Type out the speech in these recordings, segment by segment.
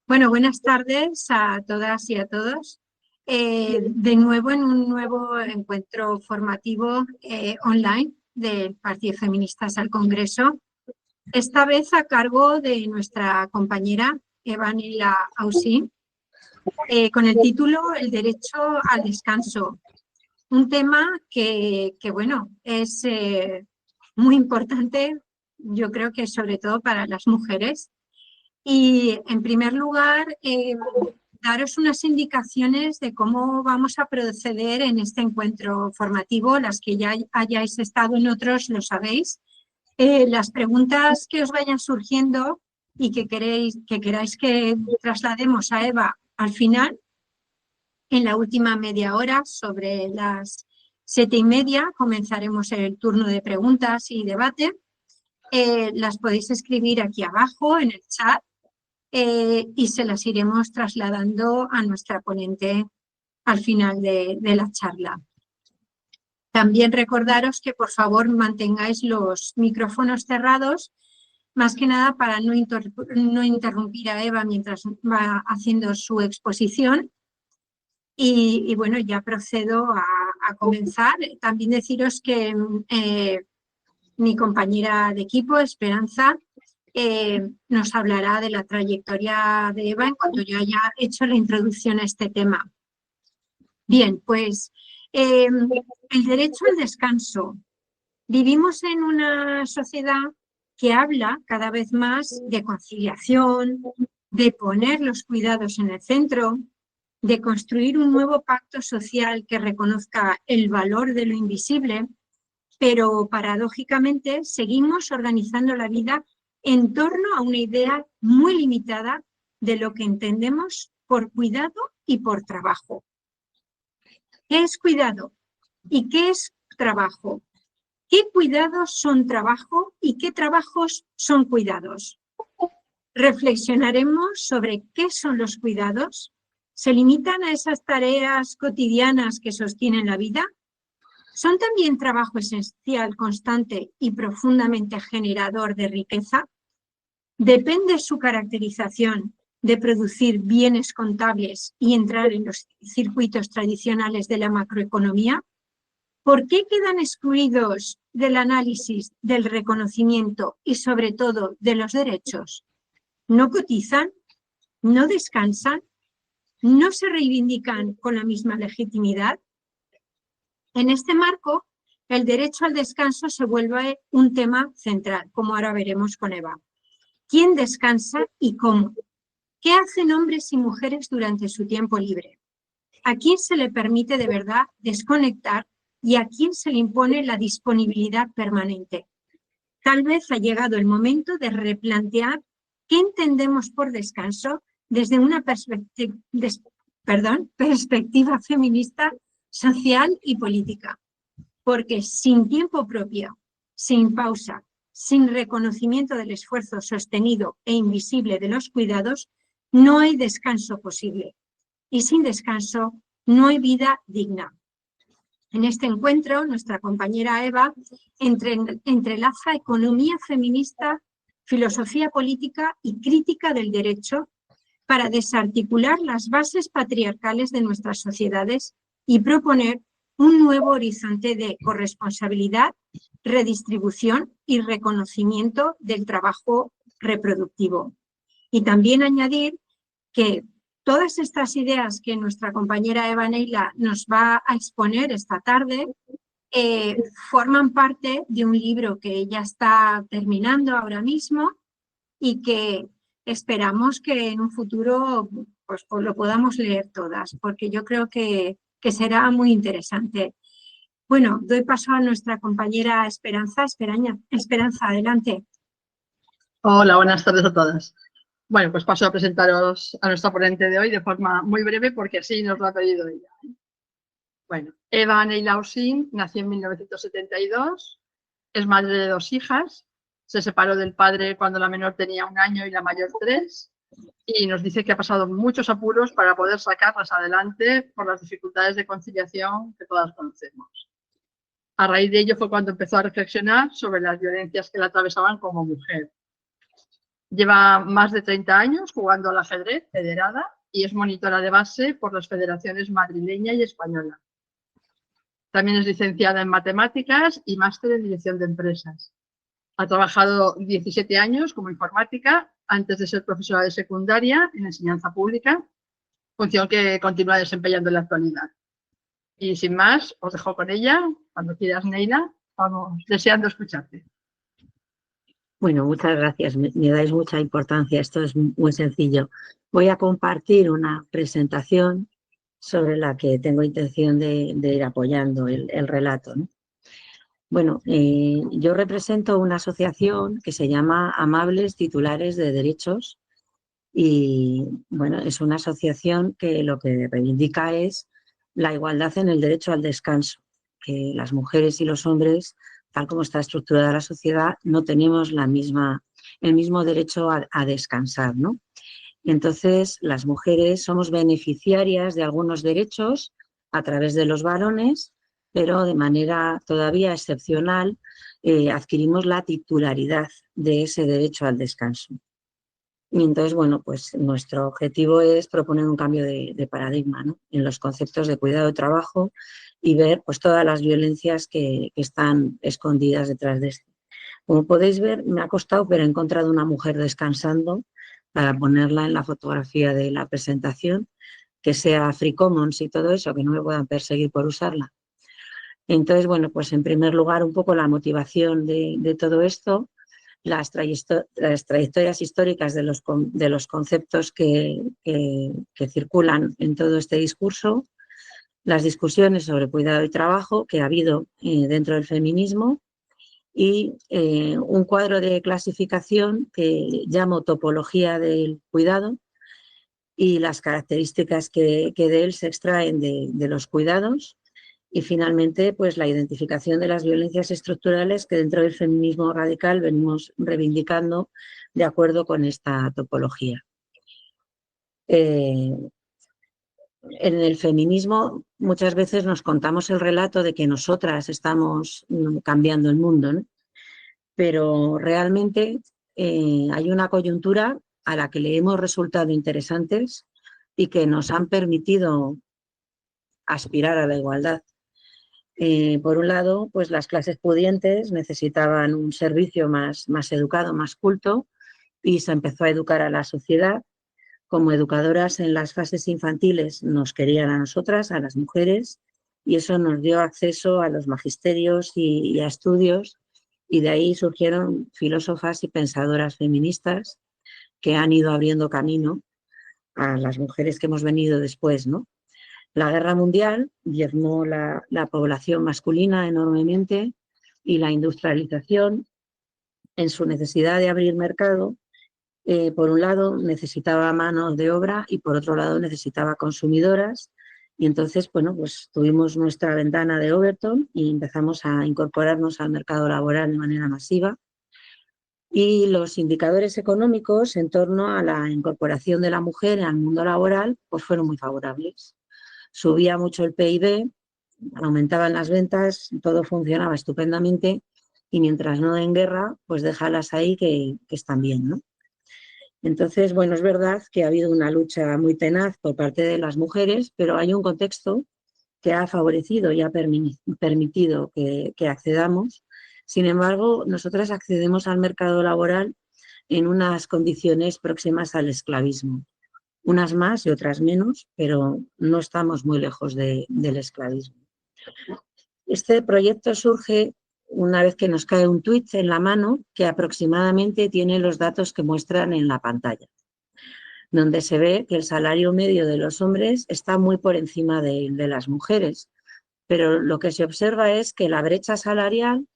Bueno, buenas tardes a todas y a todos. De nuevo en un nuevo encuentro formativo online del Partido Feministas al Congreso, esta vez a cargo de nuestra compañera Eva Neila Ausín, con el título El derecho al descanso. Un tema que bueno, es muy importante, yo creo que sobre todo para las mujeres. Y en primer lugar, daros unas indicaciones de cómo vamos a proceder en este encuentro formativo. Las que ya hayáis estado en otros lo sabéis. Las preguntas que os vayan surgiendo y que queráis que traslademos a Eva al final, en la última media hora, sobre las 7:30, comenzaremos el turno de preguntas y debate. Las podéis escribir aquí abajo en el chat. Y se las iremos trasladando a nuestra ponente al final de la charla. También recordaros que por favor mantengáis los micrófonos cerrados, más que nada para no interrumpir a Eva mientras va haciendo su exposición. Y bueno, ya procedo a comenzar. También deciros que mi compañera de equipo, Esperanza, nos hablará de la trayectoria de Eva en cuanto yo haya hecho la introducción a este tema. Bien, pues el derecho al descanso. Vivimos en una sociedad que habla cada vez más de conciliación, de poner los cuidados en el centro, de construir un nuevo pacto social que reconozca el valor de lo invisible, pero paradójicamente seguimos organizando la vida en torno a una idea muy limitada de lo que entendemos por cuidado y por trabajo. ¿Qué es cuidado? ¿Y qué es trabajo? ¿Qué cuidados son trabajo y qué trabajos son cuidados? Reflexionaremos sobre qué son los cuidados. ¿Se limitan a esas tareas cotidianas que sostienen la vida? ¿Son también trabajo esencial, constante y profundamente generador de riqueza? ¿Depende su caracterización de producir bienes contables y entrar en los circuitos tradicionales de la macroeconomía? ¿Por qué quedan excluidos del análisis, del reconocimiento y sobre todo de los derechos? ¿No cotizan? ¿No descansan? ¿No se reivindican con la misma legitimidad? En este marco, el derecho al descanso se vuelve un tema central, como ahora veremos con Eva. ¿Quién descansa y cómo? ¿Qué hacen hombres y mujeres durante su tiempo libre? ¿A quién se le permite de verdad desconectar y a quién se le impone la disponibilidad permanente? Tal vez ha llegado el momento de replantear qué entendemos por descanso desde una perspectiva feminista, social y política. Porque sin tiempo propio, sin pausa, sin reconocimiento del esfuerzo sostenido e invisible de los cuidados, no hay descanso posible. Y sin descanso no hay vida digna. En este encuentro, nuestra compañera Eva entrelaza economía feminista, filosofía política y crítica del derecho para desarticular las bases patriarcales de nuestras sociedades y proponer un nuevo horizonte de corresponsabilidad, redistribución y reconocimiento del trabajo reproductivo. Y también añadir que todas estas ideas que nuestra compañera Eva Neila nos va a exponer esta tarde forman parte de un libro que ella está terminando ahora mismo y que esperamos que en un futuro pues lo podamos leer todas, porque yo creo que será muy interesante. Bueno, doy paso a nuestra compañera Esperanza. Esperanza, adelante. Hola, buenas tardes a todas. Bueno, pues paso a presentaros a nuestra ponente de hoy de forma muy breve porque así nos lo ha pedido ella. Bueno, Eva Neila Ausín nació en 1972, es madre de 2 hijas, se separó del padre cuando la menor tenía 1 año y la mayor 3, y nos dice que ha pasado muchos apuros para poder sacarlas adelante por las dificultades de conciliación que todas conocemos. A raíz de ello fue cuando empezó a reflexionar sobre las violencias que la atravesaban como mujer. Lleva más de 30 años jugando al ajedrez federada y es monitora de base por las federaciones madrileña y española. También es licenciada en matemáticas y máster en dirección de empresas. Ha trabajado 17 años como informática antes de ser profesora de secundaria en enseñanza pública, función que continúa desempeñando en la actualidad. Y sin más, os dejo con ella. Cuando quieras, Neila, vamos deseando escucharte. Bueno, muchas gracias. Me dais mucha importancia. Esto es muy sencillo. Voy a compartir una presentación sobre la que tengo intención de ir apoyando el relato, ¿no? Bueno, yo represento una asociación que se llama Amables Titulares de Derechos y, bueno, es una asociación que lo que reivindica es la igualdad en el derecho al descanso, que las mujeres y los hombres, tal como está estructurada la sociedad, no tenemos el mismo derecho a descansar, ¿no? Entonces, las mujeres somos beneficiarias de algunos derechos a través de los varones, pero de manera todavía excepcional adquirimos la titularidad de ese derecho al descanso. Y entonces, bueno, pues nuestro objetivo es proponer un cambio de paradigma, ¿no?, en los conceptos de cuidado de trabajo y ver pues todas las violencias que están escondidas detrás de esto. Como podéis ver, me ha costado, pero he encontrado una mujer descansando para ponerla en la fotografía de la presentación, que sea free commons y todo eso, que no me puedan perseguir por usarla. Entonces, bueno, pues en primer lugar, un poco la motivación de todo esto, las trayectorias históricas de los conceptos que circulan en todo este discurso, las discusiones sobre cuidado y trabajo que ha habido dentro del feminismo y un cuadro de clasificación que llamo topología del cuidado y las características que de él se extraen de los cuidados. Y finalmente, pues la identificación de las violencias estructurales que dentro del feminismo radical venimos reivindicando de acuerdo con esta topología. En el feminismo muchas veces nos contamos el relato de que nosotras estamos cambiando el mundo, ¿no? Pero realmente hay una coyuntura a la que le hemos resultado interesantes y que nos han permitido aspirar a la igualdad. Por un lado, pues las clases pudientes necesitaban un servicio más educado, más culto, y se empezó a educar a la sociedad. Como educadoras en las fases infantiles nos querían a nosotras, a las mujeres, y eso nos dio acceso a los magisterios y a estudios, y de ahí surgieron filósofas y pensadoras feministas que han ido abriendo camino a las mujeres que hemos venido después, ¿no? La guerra mundial diezmó la población masculina enormemente y la industrialización, en su necesidad de abrir mercado, por un lado necesitaba manos de obra y por otro lado necesitaba consumidoras. Y entonces, bueno, pues tuvimos nuestra ventana de Overton y empezamos a incorporarnos al mercado laboral de manera masiva. Y los indicadores económicos en torno a la incorporación de la mujer al mundo laboral pues fueron muy favorables. Subía mucho el PIB, aumentaban las ventas, todo funcionaba estupendamente y mientras no den guerra, pues déjalas ahí que están bien, ¿no? Entonces, bueno, es verdad que ha habido una lucha muy tenaz por parte de las mujeres, pero hay un contexto que ha favorecido y ha permitido que accedamos. Sin embargo, nosotras accedemos al mercado laboral en unas condiciones próximas al esclavismo. Unas más y otras menos, pero no estamos muy lejos del esclavismo. Este proyecto surge una vez que nos cae un tuit en la mano que aproximadamente tiene los datos que muestran en la pantalla, donde se ve que el salario medio de los hombres está muy por encima de las mujeres, pero lo que se observa es que la brecha salarial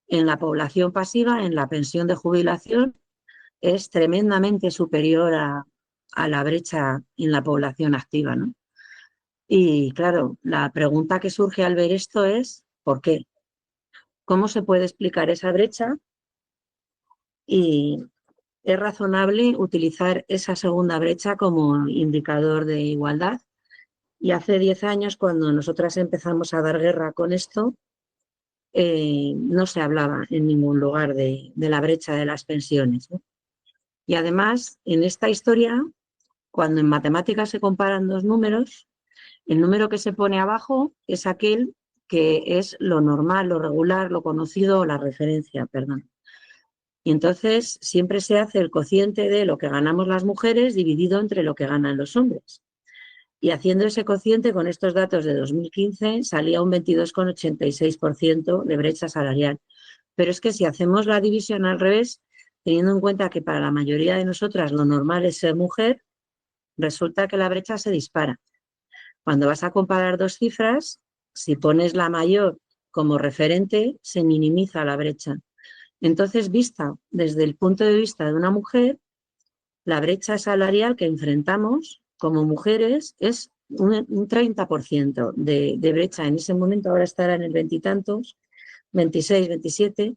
en la población pasiva, en la pensión de jubilación, es tremendamente superior a la brecha en la población activa, ¿no? Y claro, la pregunta que surge al ver esto es ¿por qué? ¿Cómo se puede explicar esa brecha? Y es razonable utilizar esa segunda brecha como indicador de igualdad. Y hace 10 años, cuando nosotras empezamos a dar guerra con esto, no se hablaba en ningún lugar de la brecha de las pensiones, ¿no? Y además, en esta historia, cuando en matemáticas se comparan dos números, el número que se pone abajo es aquel que es lo normal, lo regular, lo conocido, la referencia, perdón. Y entonces siempre se hace el cociente de lo que ganamos las mujeres dividido entre lo que ganan los hombres. Y haciendo ese cociente con estos datos de 2015 salía un 22,86% de brecha salarial. Pero es que si hacemos la división al revés, teniendo en cuenta que para la mayoría de nosotras lo normal es ser mujer, resulta que la brecha se dispara. Cuando vas a comparar dos cifras, si pones la mayor como referente, se minimiza la brecha. Entonces, vista desde el punto de vista de una mujer, la brecha salarial que enfrentamos como mujeres es un 30% de brecha. En ese momento ahora estará en el 20 y tantos, 26, 27,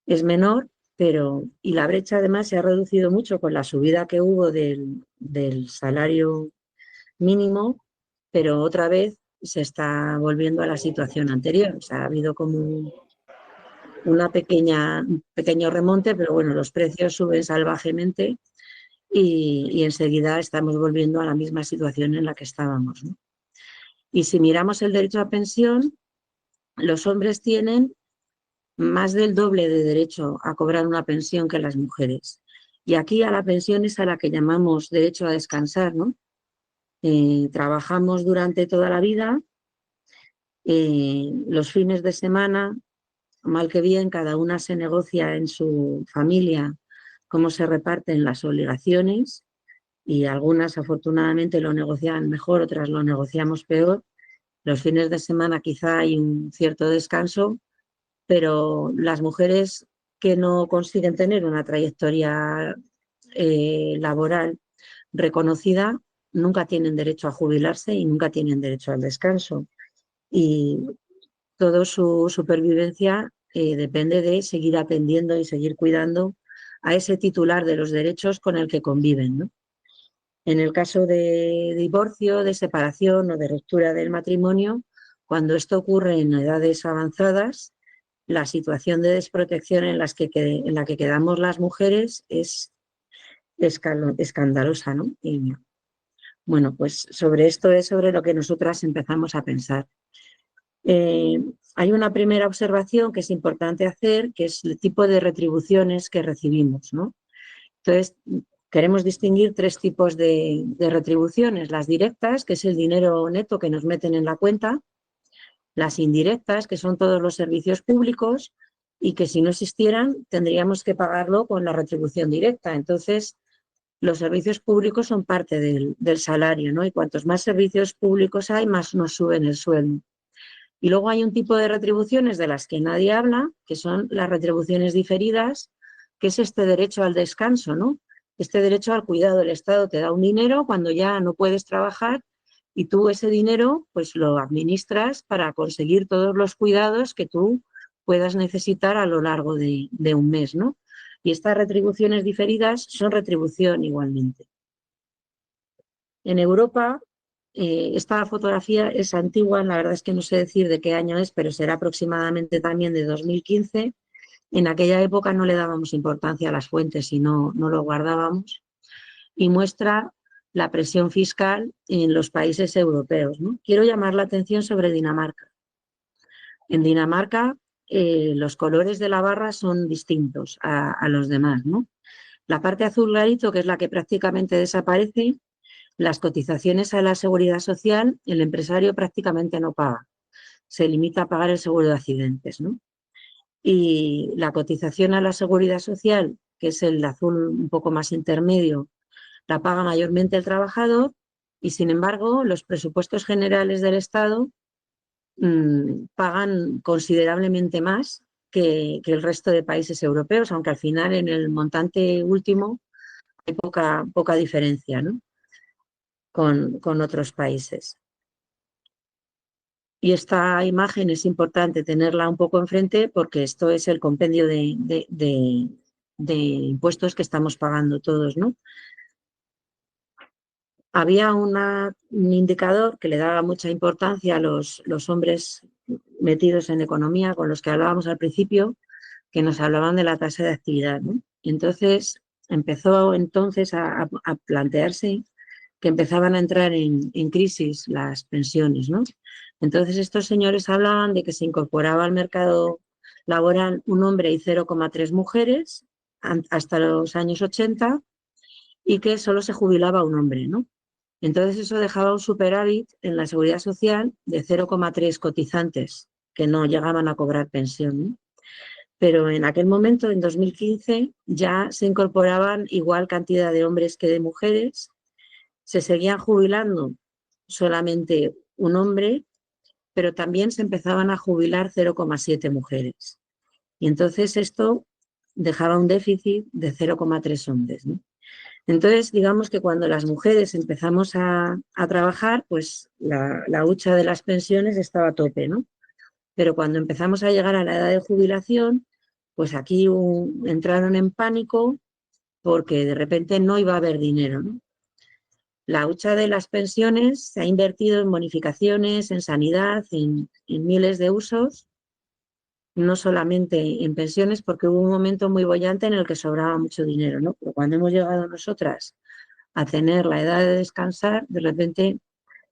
es menor, pero y la brecha además se ha reducido mucho con la subida que hubo del salario mínimo, pero otra vez se está volviendo a la situación anterior. O sea, ha habido como un pequeño remonte, pero bueno, los precios suben salvajemente y enseguida estamos volviendo a la misma situación en la que estábamos, ¿no? Y si miramos el derecho a pensión, los hombres tienen más del doble de derecho a cobrar una pensión que las mujeres. Y aquí a la pensión es a la que llamamos derecho a descansar, ¿no? Trabajamos durante toda la vida, los fines de semana, mal que bien, cada una se negocia en su familia cómo se reparten las obligaciones y algunas afortunadamente lo negocian mejor, otras lo negociamos peor. Los fines de semana quizá hay un cierto descanso, pero las mujeres que no consiguen tener una trayectoria laboral reconocida nunca tienen derecho a jubilarse y nunca tienen derecho al descanso. Y toda su supervivencia depende de seguir atendiendo y seguir cuidando a ese titular de los derechos con el que conviven, ¿no? En el caso de divorcio, de separación o de ruptura del matrimonio, cuando esto ocurre en edades avanzadas, la situación de desprotección en la que quedamos las mujeres es escandalosa, ¿no? Y bueno, pues sobre esto es sobre lo que nosotras empezamos a pensar. Hay una primera observación que es importante hacer, que es el tipo de retribuciones que recibimos, ¿no? Entonces, queremos distinguir tres tipos de retribuciones. Las directas, que es el dinero neto que nos meten en la cuenta. Las indirectas, que son todos los servicios públicos y que si no existieran tendríamos que pagarlo con la retribución directa. Entonces, los servicios públicos son parte del salario, ¿no? Y cuantos más servicios públicos hay, más nos suben el sueldo. Y luego hay un tipo de retribuciones de las que nadie habla, que son las retribuciones diferidas, que es este derecho al descanso, ¿no? Este derecho al cuidado. El Estado te da un dinero cuando ya no puedes trabajar y tú ese dinero pues lo administras para conseguir todos los cuidados que tú puedas necesitar a lo largo de un mes, ¿no? Y estas retribuciones diferidas son retribución igualmente. En Europa, esta fotografía es antigua, la verdad es que no sé decir de qué año es, pero será aproximadamente también de 2015. En aquella época no le dábamos importancia a las fuentes y no lo guardábamos. Y muestra la presión fiscal en los países europeos, ¿no? Quiero llamar la atención sobre Dinamarca. En Dinamarca los colores de la barra son distintos a los demás, ¿no? La parte azul clarito, que es la que prácticamente desaparece, las cotizaciones a la seguridad social, el empresario prácticamente no paga. Se limita a pagar el seguro de accidentes, ¿no? Y la cotización a la seguridad social, que es el azul un poco más intermedio, la paga mayormente el trabajador y, sin embargo, los presupuestos generales del Estado pagan considerablemente más que el resto de países europeos, aunque al final en el montante último hay poca diferencia, ¿no? con otros países. Y esta imagen es importante tenerla un poco enfrente porque esto es el compendio de impuestos que estamos pagando todos, ¿no? Había un indicador que le daba mucha importancia a los hombres metidos en economía, con los que hablábamos al principio, que nos hablaban de la tasa de actividad, ¿no? Entonces, empezó entonces a plantearse que empezaban a entrar en crisis las pensiones, ¿no? Entonces estos señores hablaban de que se incorporaba al mercado laboral un hombre y 0,3 mujeres hasta los años 80 y que solo se jubilaba un hombre, ¿no? Entonces eso dejaba un superávit en la seguridad social de 0,3 cotizantes que no llegaban a cobrar pensión, ¿no? Pero en aquel momento, en 2015, ya se incorporaban igual cantidad de hombres que de mujeres, se seguían jubilando solamente un hombre, pero también se empezaban a jubilar 0,7 mujeres. Y entonces esto dejaba un déficit de 0,3 hombres, ¿no? Entonces, digamos que cuando las mujeres empezamos a trabajar, pues la hucha de las pensiones estaba a tope, ¿no? Pero cuando empezamos a llegar a la edad de jubilación, pues aquí entraron en pánico porque de repente no iba a haber dinero, ¿no? La hucha de las pensiones se ha invertido en bonificaciones, en sanidad, en miles de usos, no solamente en pensiones, porque hubo un momento muy boyante en el que sobraba mucho dinero, ¿no? Pero cuando hemos llegado nosotras a tener la edad de descansar, de repente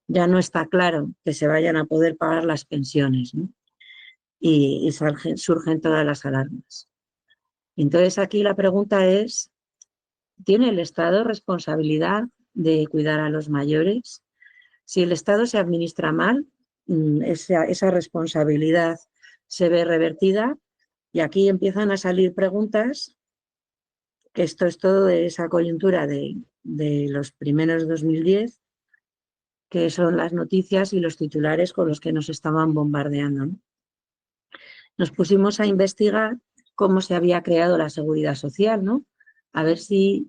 ya no está claro que se vayan a poder pagar las pensiones, ¿no? Y surgen todas las alarmas. Entonces aquí la pregunta es, ¿tiene el Estado responsabilidad de cuidar a los mayores? Si el Estado se administra mal, esa responsabilidad se ve revertida y aquí empiezan a salir preguntas, que esto es todo de esa coyuntura de los primeros 2010, que son las noticias y los titulares con los que nos estaban bombardeando, ¿no? Nos pusimos a investigar cómo se había creado la seguridad social, ¿no? A ver si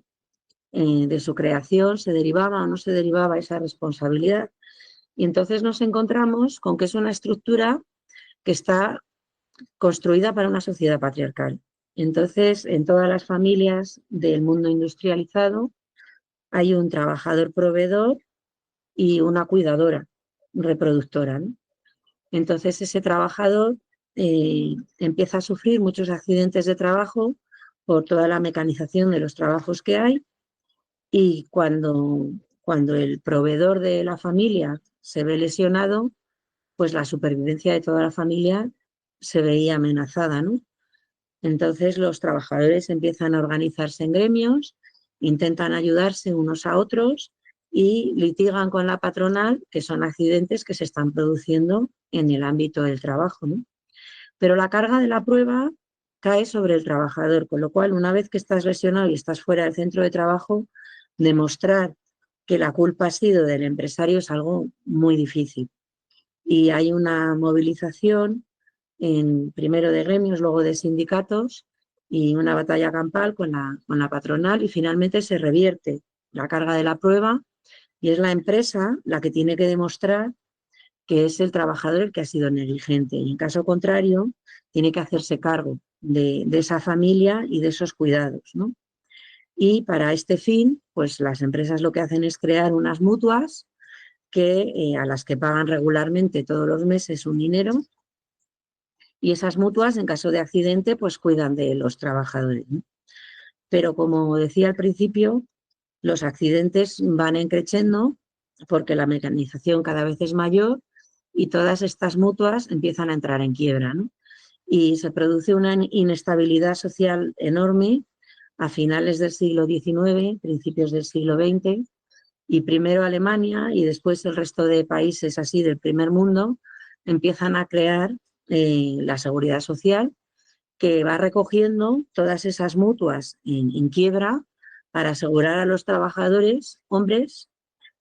de su creación se derivaba o no se derivaba esa responsabilidad. Y entonces nos encontramos con que es una estructura que está construida para una sociedad patriarcal. Entonces, en todas las familias del mundo industrializado hay un trabajador proveedor y una cuidadora reproductora, ¿no? Entonces, ese trabajador empieza a sufrir muchos accidentes de trabajo por toda la mecanización de los trabajos que hay y cuando el proveedor de la familia se ve lesionado, pues la supervivencia de toda la familia se veía amenazada, ¿no? Entonces los trabajadores empiezan a organizarse en gremios, intentan ayudarse unos a otros y litigan con la patronal, que son accidentes que se están produciendo en el ámbito del trabajo, ¿no? Pero la carga de la prueba cae sobre el trabajador, con lo cual una vez que estás lesionado y estás fuera del centro de trabajo, demostrar que la culpa ha sido del empresario es algo muy difícil. Y hay una movilización primero de gremios, luego de sindicatos y una batalla campal con la patronal y finalmente se revierte la carga de la prueba y es la empresa la que tiene que demostrar que es el trabajador el que ha sido negligente y en caso contrario tiene que hacerse cargo de esa familia y de esos cuidados, ¿no? Y para este fin, pues las empresas lo que hacen es crear unas mutuas a las que pagan regularmente todos los meses un dinero y esas mutuas, en caso de accidente, pues cuidan de los trabajadores, ¿no? Pero como decía al principio, los accidentes van creciendo porque la mecanización cada vez es mayor y todas estas mutuas empiezan a entrar en quiebra, ¿no? Y se produce una inestabilidad social enorme a finales del siglo XIX, principios del siglo XX, y primero Alemania y después el resto de países así del primer mundo empiezan a crear la seguridad social que va recogiendo todas esas mutuas en quiebra para asegurar a los trabajadores, hombres,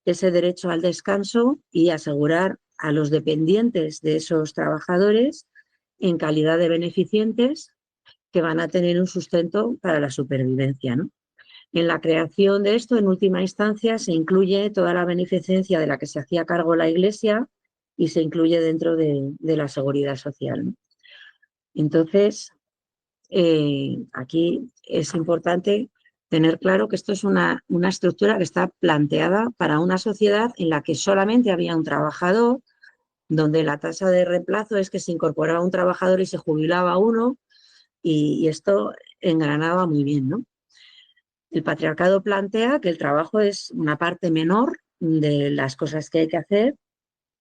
ese derecho al descanso y asegurar a los dependientes de esos trabajadores en calidad de beneficientes que van a tener un sustento para la supervivencia, ¿no? En la creación de esto, en última instancia, se incluye toda la beneficencia de la que se hacía cargo la Iglesia y se incluye dentro de la seguridad social, ¿no? Entonces, aquí es importante tener claro que esto es una estructura que está planteada para una sociedad en la que solamente había un trabajador, donde la tasa de reemplazo es que se incorporaba un trabajador y se jubilaba uno, y esto engranaba muy bien, ¿no? El patriarcado plantea que el trabajo es una parte menor de las cosas que hay que hacer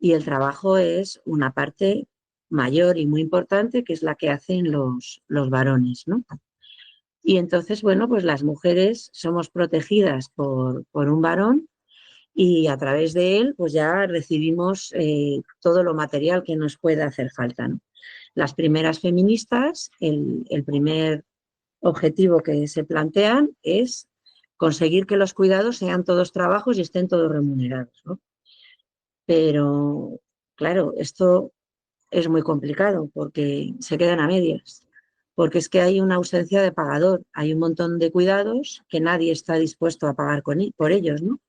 y el trabajo es una parte mayor y muy importante, que es la que hacen los varones, ¿no? Y entonces, bueno, pues las mujeres somos protegidas por un varón y a través de él pues ya recibimos todo lo material que nos pueda hacer falta, ¿no? Las primeras feministas, el primer objetivo que se plantean es conseguir que los cuidados sean todos trabajos y estén todos remunerados, ¿no? Pero, claro, esto es muy complicado porque se quedan a medias, porque es que hay una ausencia de pagador, hay un montón de cuidados que nadie está dispuesto a pagar por ellos, ¿no?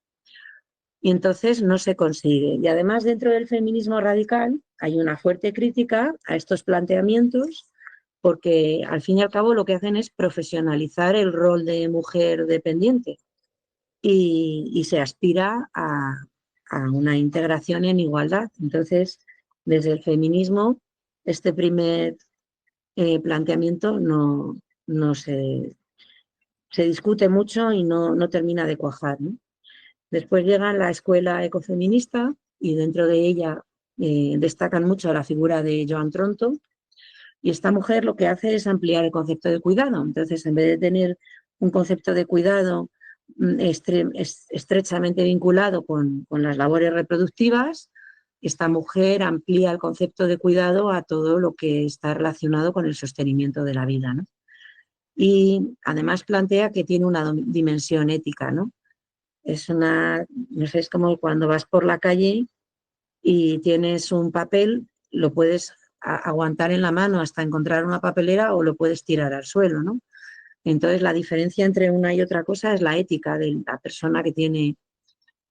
Y entonces no se consigue. Y además dentro del feminismo radical hay una fuerte crítica a estos planteamientos porque al fin y al cabo lo que hacen es profesionalizar el rol de mujer dependiente y se aspira a una integración en igualdad. Entonces, desde el feminismo, este primer planteamiento no se discute mucho y no termina de cuajar, ¿no? Después llega la escuela ecofeminista y dentro de ella destacan mucho la figura de Joan Tronto, y esta mujer lo que hace es ampliar el concepto de cuidado. Entonces, en vez de tener un concepto de cuidado estrechamente vinculado con las labores reproductivas, esta mujer amplía el concepto de cuidado a todo lo que está relacionado con el sostenimiento de la vida, ¿no? Y además plantea que tiene una dimensión ética, ¿no? No sé, es como cuando vas por la calle y tienes un papel, lo puedes aguantar en la mano hasta encontrar una papelera o lo puedes tirar al suelo, ¿no? Entonces, la diferencia entre una y otra cosa es la ética de la persona que tiene.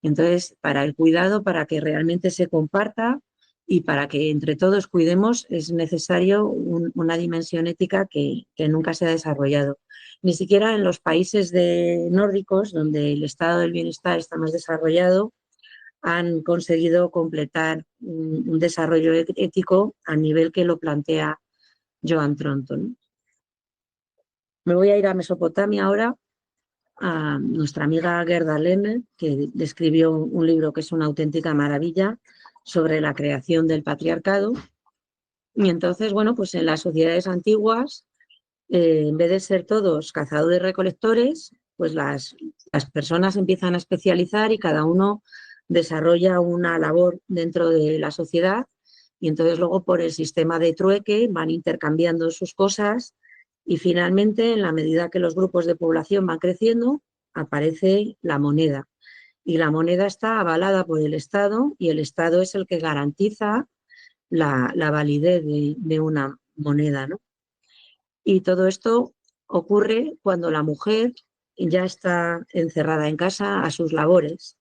Entonces, para el cuidado, para que realmente se comparta y para que entre todos cuidemos, es necesario una dimensión ética que nunca se ha desarrollado. Ni siquiera en los países nórdicos, donde el estado del bienestar está más desarrollado, han conseguido completar un desarrollo ético a nivel que lo plantea Joan Tronto, ¿no? Me voy a ir a Mesopotamia ahora, a nuestra amiga Gerda Lerner, que escribió un libro que es una auténtica maravilla sobre la creación del patriarcado. Y entonces, bueno, pues en las sociedades antiguas, en vez de ser todos cazadores-recolectores, pues las personas empiezan a especializar y cada uno desarrolla una labor dentro de la sociedad y entonces luego por el sistema de trueque van intercambiando sus cosas y finalmente, en la medida que los grupos de población van creciendo, aparece la moneda. Y la moneda está avalada por el Estado y el Estado es el que garantiza la validez de una moneda, ¿no? Y todo esto ocurre cuando la mujer ya está encerrada en casa a sus labores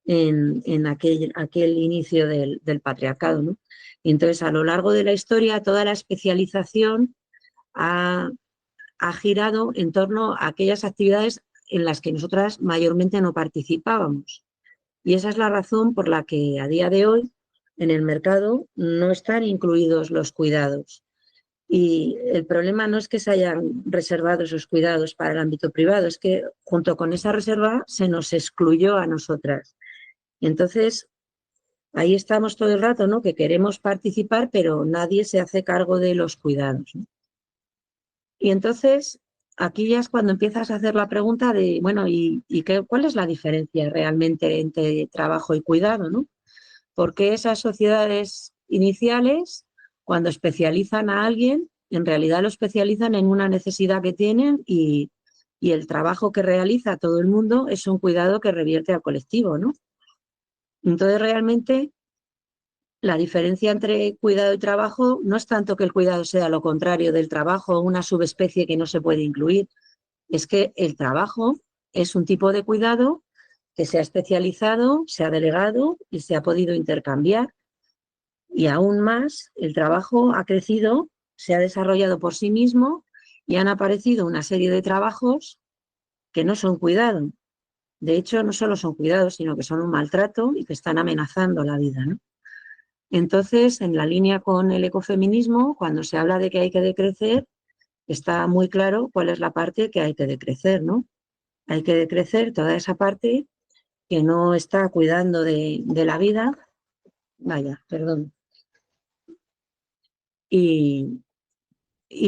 en aquel inicio del patriarcado, ¿no? Y entonces, a lo largo de la historia, toda la especialización ha girado en torno a aquellas actividades en las que nosotras mayormente no participábamos. Y esa es la razón por la que a día de hoy en el mercado no están incluidos los cuidados. Y el problema no es que se hayan reservado esos cuidados para el ámbito privado, es que junto con esa reserva se nos excluyó a nosotras. Y entonces, ahí estamos todo el rato, ¿no? Que queremos participar, pero nadie se hace cargo de los cuidados, ¿no? Y entonces, aquí ya es cuando empiezas a hacer la pregunta de, bueno, ¿cuál es la diferencia realmente entre trabajo y cuidado, ¿no? Porque esas sociedades iniciales, cuando especializan a alguien, en realidad lo especializan en una necesidad que tienen y el trabajo que realiza todo el mundo es un cuidado que revierte al colectivo, ¿no? Entonces, realmente, la diferencia entre cuidado y trabajo no es tanto que el cuidado sea lo contrario del trabajo, una subespecie que no se puede incluir, es que el trabajo es un tipo de cuidado que se ha especializado, se ha delegado y se ha podido intercambiar. Y aún más, el trabajo ha crecido, se ha desarrollado por sí mismo y han aparecido una serie de trabajos que no son cuidado. De hecho, no solo son cuidados, sino que son un maltrato y que están amenazando la vida, ¿no? Entonces, en la línea con el ecofeminismo, cuando se habla de que hay que decrecer, está muy claro cuál es la parte que hay que decrecer, ¿no? Hay que decrecer toda esa parte que no está cuidando de la vida. Vaya, perdón. Y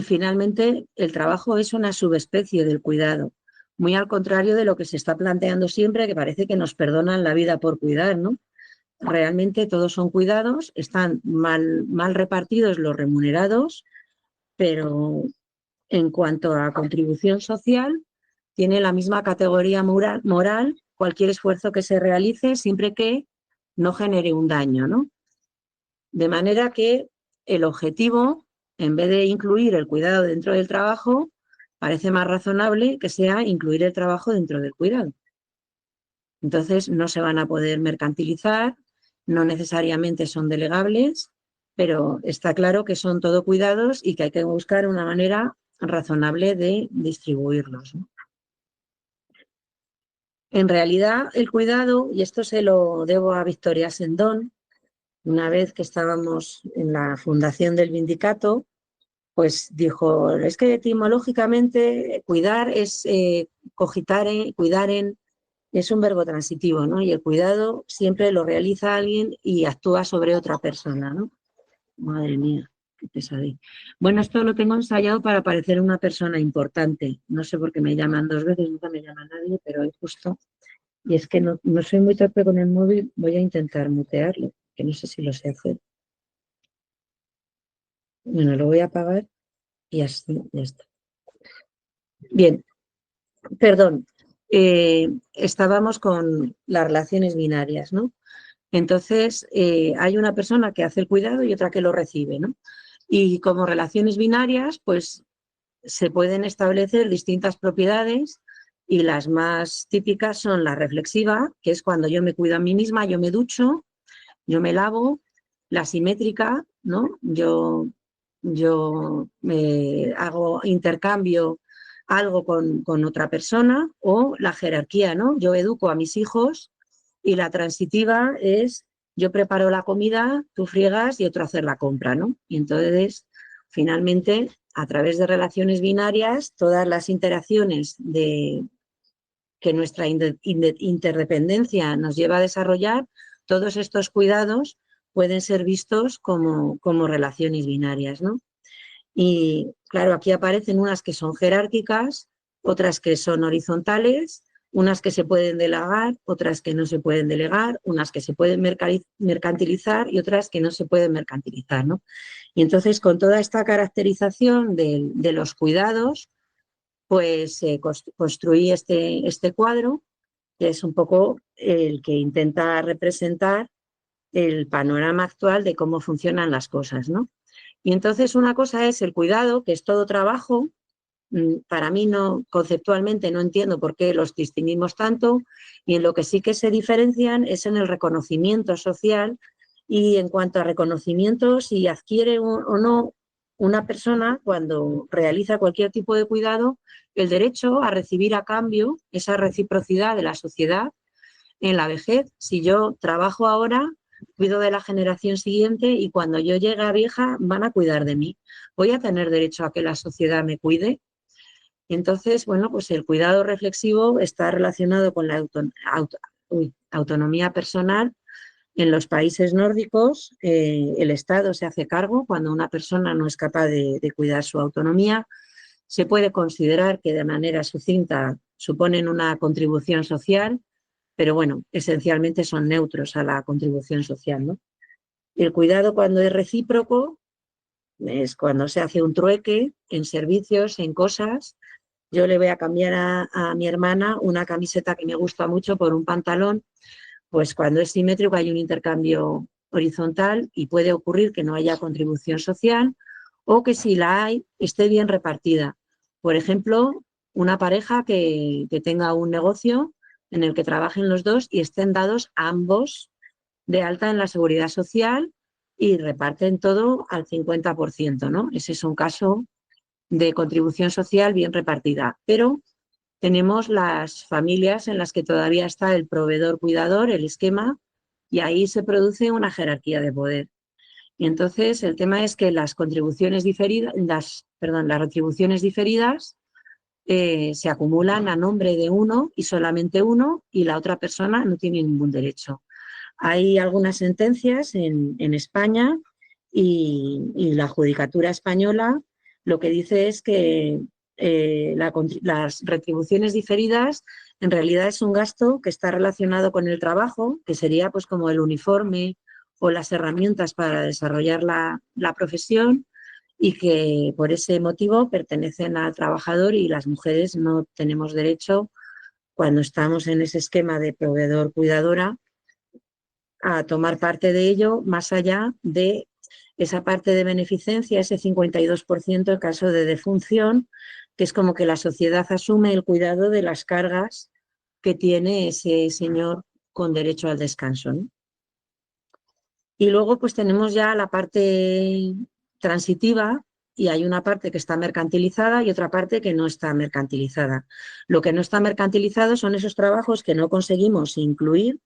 finalmente el trabajo es una subespecie del cuidado, muy al contrario de lo que se está planteando siempre, que parece que nos perdonan la vida por cuidar, ¿no? Realmente todos son cuidados, están mal repartidos los remunerados, pero en cuanto a contribución social, tiene la misma categoría moral cualquier esfuerzo que se realice siempre que no genere un daño, ¿no? De manera que el objetivo, en vez de incluir el cuidado dentro del trabajo, parece más razonable que sea incluir el trabajo dentro del cuidado. Entonces no se van a poder mercantilizar, no necesariamente son delegables, pero está claro que son todo cuidados y que hay que buscar una manera razonable de distribuirlos, ¿no? En realidad, el cuidado, y esto se lo debo a Victoria Sendón, una vez que estábamos en la fundación del Vindicato, pues dijo, es que etimológicamente cuidar es cogitare, cuidar en, es un verbo transitivo, ¿no? Y el cuidado siempre lo realiza alguien y actúa sobre otra persona, ¿no? Madre mía, qué pesadilla. Bueno, esto lo tengo ensayado para parecer una persona importante. No sé por qué me llaman 2 veces, nunca me llama nadie, pero hoy justo. Y es que no soy muy torpe con el móvil, voy a intentar mutearlo, que no sé si lo sé hacer. Bueno, lo voy a apagar y así ya está. Bien, perdón. Estábamos con las relaciones binarias, ¿no? Entonces, hay una persona que hace el cuidado y otra que lo recibe, ¿no? Y como relaciones binarias, pues se pueden establecer distintas propiedades y las más típicas son la reflexiva, que es cuando yo me cuido a mí misma, yo me ducho, yo me lavo, la simétrica, ¿no? Yo hago intercambio algo con otra persona, o la jerarquía, ¿no? Yo educo a mis hijos, y la transitiva es yo preparo la comida, tú friegas y otro hacer la compra, ¿no? Y entonces, finalmente, a través de relaciones binarias, todas las interacciones que nuestra interdependencia nos lleva a desarrollar, todos estos cuidados pueden ser vistos como relaciones binarias, ¿no? Y claro, aquí aparecen unas que son jerárquicas, otras que son horizontales, unas que se pueden delegar, otras que no se pueden delegar, unas que se pueden mercantilizar y otras que no se pueden mercantilizar, ¿no? Y entonces, con toda esta caracterización de los cuidados, pues construí este cuadro, que es un poco el que intenta representar el panorama actual de cómo funcionan las cosas, ¿no? Y entonces una cosa es el cuidado, que es todo trabajo. Para mí no, conceptualmente no entiendo por qué los distinguimos tanto, y en lo que sí que se diferencian es en el reconocimiento social, y en cuanto a reconocimiento, si adquiere o no una persona cuando realiza cualquier tipo de cuidado el derecho a recibir a cambio esa reciprocidad de la sociedad en la vejez. Si yo trabajo ahora, cuido de la generación siguiente y cuando yo llegue a vieja van a cuidar de mí. ¿Voy a tener derecho a que la sociedad me cuide? Entonces, bueno, pues el cuidado reflexivo está relacionado con la autonomía personal. En los países nórdicos, el Estado se hace cargo cuando una persona no es capaz de cuidar su autonomía. Se puede considerar que de manera sucinta suponen una contribución social, pero bueno, esencialmente son neutros a la contribución social, ¿no? El cuidado, cuando es recíproco, es cuando se hace un trueque en servicios, en cosas. Yo le voy a cambiar a mi hermana una camiseta que me gusta mucho por un pantalón. Pues cuando es simétrico hay un intercambio horizontal y puede ocurrir que no haya contribución social, o que si la hay, esté bien repartida. Por ejemplo, una pareja que tenga un negocio en el que trabajen los dos y estén dados ambos de alta en la seguridad social y reparten todo al 50%, ¿no? Ese es un caso de contribución social bien repartida. Pero tenemos las familias en las que todavía está el proveedor-cuidador, el esquema, y ahí se produce una jerarquía de poder. Y entonces el tema es que las retribuciones diferidas se acumulan a nombre de uno y solamente uno, y la otra persona no tiene ningún derecho. Hay algunas sentencias en España y la Judicatura española lo que dice es que las retribuciones diferidas en realidad es un gasto que está relacionado con el trabajo, que sería pues como el uniforme o las herramientas para desarrollar la profesión, y que por ese motivo pertenecen al trabajador, y las mujeres no tenemos derecho, cuando estamos en ese esquema de proveedor-cuidadora, a tomar parte de ello, más allá de esa parte de beneficencia, ese 52% en caso de defunción, que es como que la sociedad asume el cuidado de las cargas que tiene ese señor con derecho al descanso, ¿no? Y luego pues tenemos ya la parte transitiva, y hay una parte que está mercantilizada y otra parte que no está mercantilizada. Lo que no está mercantilizado son esos trabajos que no conseguimos incluir,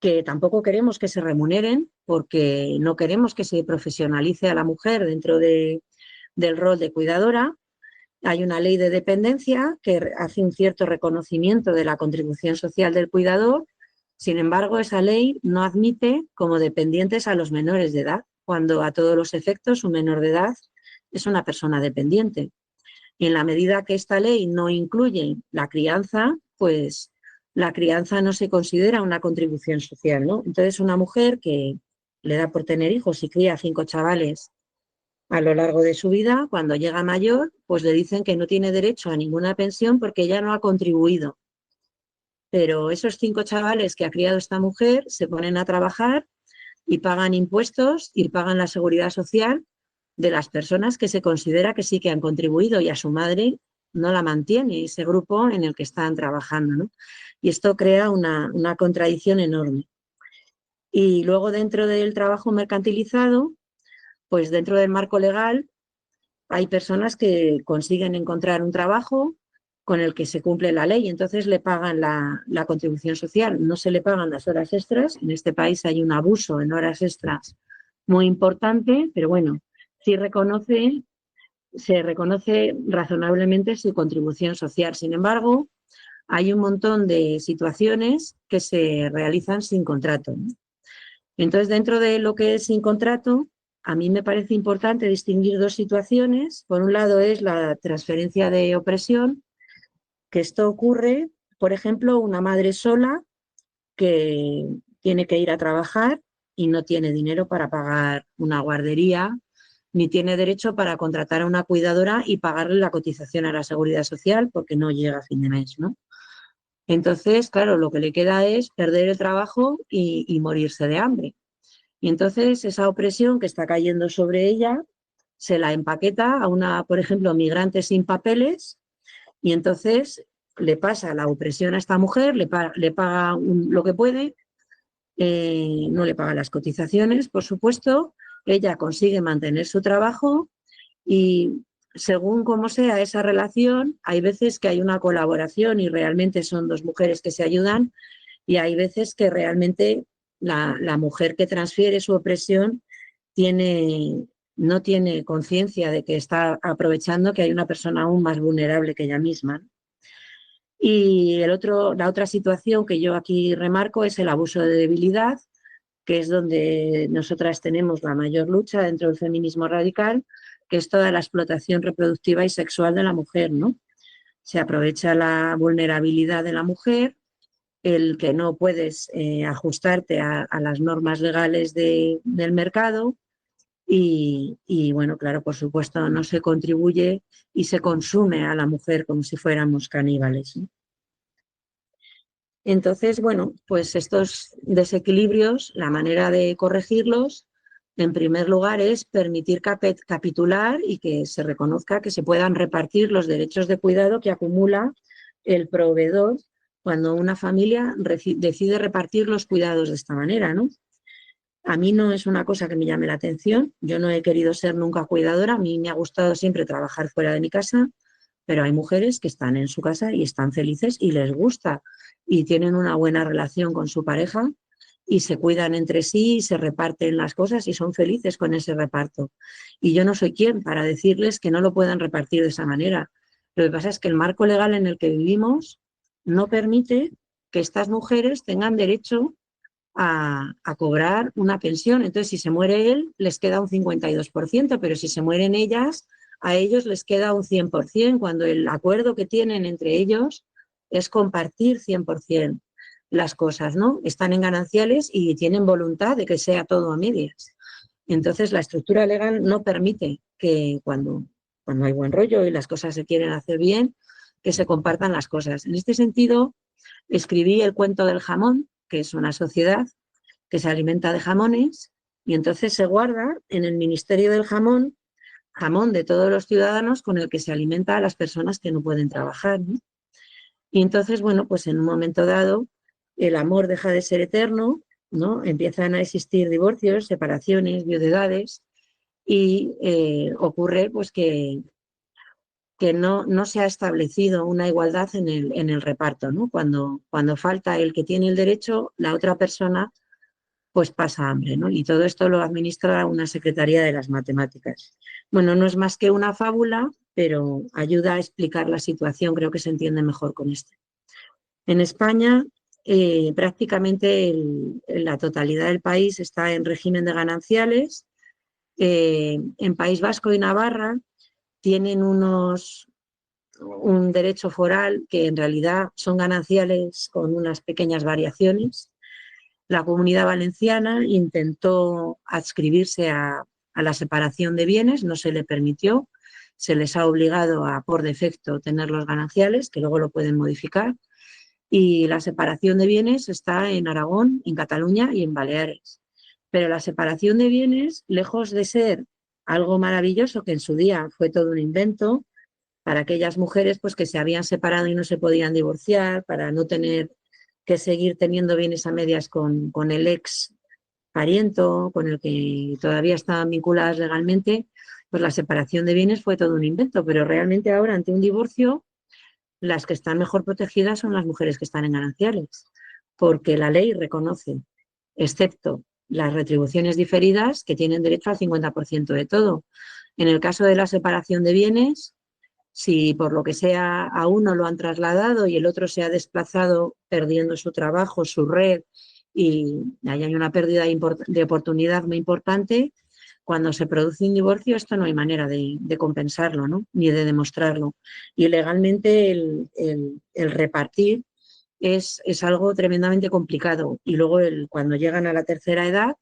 que tampoco queremos que se remuneren, porque no queremos que se profesionalice a la mujer dentro del rol de cuidadora. Hay una ley de dependencia que hace un cierto reconocimiento de la contribución social del cuidador. Sin embargo, esa ley no admite como dependientes a los menores de edad, cuando a todos los efectos un menor de edad es una persona dependiente. Y en la medida que esta ley no incluye la crianza, pues la crianza no se considera una contribución social, ¿no? Entonces, una mujer que le da por tener hijos y cría 5 chavales a lo largo de su vida, cuando llega mayor, pues le dicen que no tiene derecho a ninguna pensión porque ella no ha contribuido. Pero esos 5 chavales que ha criado esta mujer se ponen a trabajar y pagan impuestos y pagan la seguridad social de las personas que se considera que sí que han contribuido, y a su madre no la mantiene ese grupo en el que están trabajando, ¿no? Y esto crea una contradicción enorme. Y luego, dentro del trabajo mercantilizado, pues dentro del marco legal hay personas que consiguen encontrar un trabajo con el que se cumple la ley, entonces le pagan la contribución social, no se le pagan las horas extras. En este país hay un abuso en horas extras muy importante, pero bueno, sí se reconoce razonablemente su contribución social. Sin embargo, hay un montón de situaciones que se realizan sin contrato, ¿no? Entonces, dentro de lo que es sin contrato, a mí me parece importante distinguir 2 situaciones. Por un lado es la transferencia de opresión, que esto ocurre, por ejemplo, una madre sola que tiene que ir a trabajar y no tiene dinero para pagar una guardería, ni tiene derecho para contratar a una cuidadora y pagarle la cotización a la seguridad social porque no llega a fin de mes, ¿no? Entonces, claro, lo que le queda es perder el trabajo y morirse de hambre. Y entonces esa opresión que está cayendo sobre ella se la empaqueta a una, por ejemplo, migrante sin papeles, y entonces le pasa la opresión a esta mujer, le paga lo que puede, no le paga las cotizaciones, por supuesto, ella consigue mantener su trabajo, y según cómo sea esa relación, hay veces que hay una colaboración y realmente son 2 mujeres que se ayudan, y hay veces que realmente la mujer que transfiere su opresión no tiene conciencia de que está aprovechando que hay una persona aún más vulnerable que ella misma. Y la otra situación que yo aquí remarco es el abuso de debilidad, que es donde nosotras tenemos la mayor lucha dentro del feminismo radical, que es toda la explotación reproductiva y sexual de la mujer, ¿no? Se aprovecha la vulnerabilidad de la mujer, el que no puedes ajustarte a las normas legales del mercado, y bueno, claro, por supuesto, no se contribuye y se consume a la mujer como si fuéramos caníbales, ¿no? Entonces, bueno, pues estos desequilibrios, la manera de corregirlos, en primer lugar, es permitir capitular y que se reconozca que se puedan repartir los derechos de cuidado que acumula el proveedor cuando una familia decide repartir los cuidados de esta manera, ¿no? A mí no es una cosa que me llame la atención, yo no he querido ser nunca cuidadora, a mí me ha gustado siempre trabajar fuera de mi casa, pero hay mujeres que están en su casa y están felices y les gusta y tienen una buena relación con su pareja y se cuidan entre sí y se reparten las cosas y son felices con ese reparto. Y yo no soy quien para decirles que no lo puedan repartir de esa manera. Lo que pasa es que el marco legal en el que vivimos no permite que estas mujeres tengan derecho a cobrar una pensión. Entonces, si se muere él, les queda un 52%, pero si se mueren ellas, a ellos les queda un 100%, cuando el acuerdo que tienen entre ellos es compartir 100% las cosas, ¿no? Están en gananciales y tienen voluntad de que sea todo a medias. Entonces, la estructura legal no permite que cuando hay buen rollo y las cosas se quieren hacer bien, que se compartan las cosas. En este sentido, escribí El cuento del jamón, que es una sociedad que se alimenta de jamones, y entonces se guarda en el Ministerio del Jamón, jamón de todos los ciudadanos con el que se alimenta a las personas que no pueden trabajar, ¿no? Y entonces, bueno, pues en un momento dado, el amor deja de ser eterno, ¿no? Empiezan a existir divorcios, separaciones, viudedades, y ocurre pues que no se ha establecido una igualdad en el reparto, ¿no? Cuando falta el que tiene el derecho, la otra persona pues pasa hambre, ¿no? Y todo esto lo administra una Secretaría de las Matemáticas. Bueno, no es más que una fábula, pero ayuda a explicar la situación, creo que se entiende mejor con esto. En España, prácticamente la totalidad del país está en régimen de gananciales. En País Vasco y Navarra tienen un derecho foral que en realidad son gananciales con unas pequeñas variaciones. La Comunidad Valenciana intentó adscribirse a la separación de bienes, no se le permitió, se les ha obligado a, por defecto, tener los gananciales, que luego lo pueden modificar, y la separación de bienes está en Aragón, en Cataluña y en Baleares. Pero la separación de bienes, lejos de ser algo maravilloso, que en su día fue todo un invento, para aquellas mujeres pues, que se habían separado y no se podían divorciar, para no tener que seguir teniendo bienes a medias con el ex pariento, con el que todavía estaban vinculadas legalmente, pues la separación de bienes fue todo un invento, pero realmente ahora ante un divorcio las que están mejor protegidas son las mujeres que están en gananciales, porque la ley reconoce, excepto las retribuciones diferidas, que tienen derecho al 50% de todo. En el caso de la separación de bienes, si por lo que sea a uno lo han trasladado y el otro se ha desplazado perdiendo su trabajo, su red, y hay una pérdida de oportunidad muy importante, cuando se produce un divorcio esto no hay manera de compensarlo, ¿no? Ni de demostrarlo. Y legalmente el repartir es algo tremendamente complicado. Y luego cuando llegan a la tercera edad,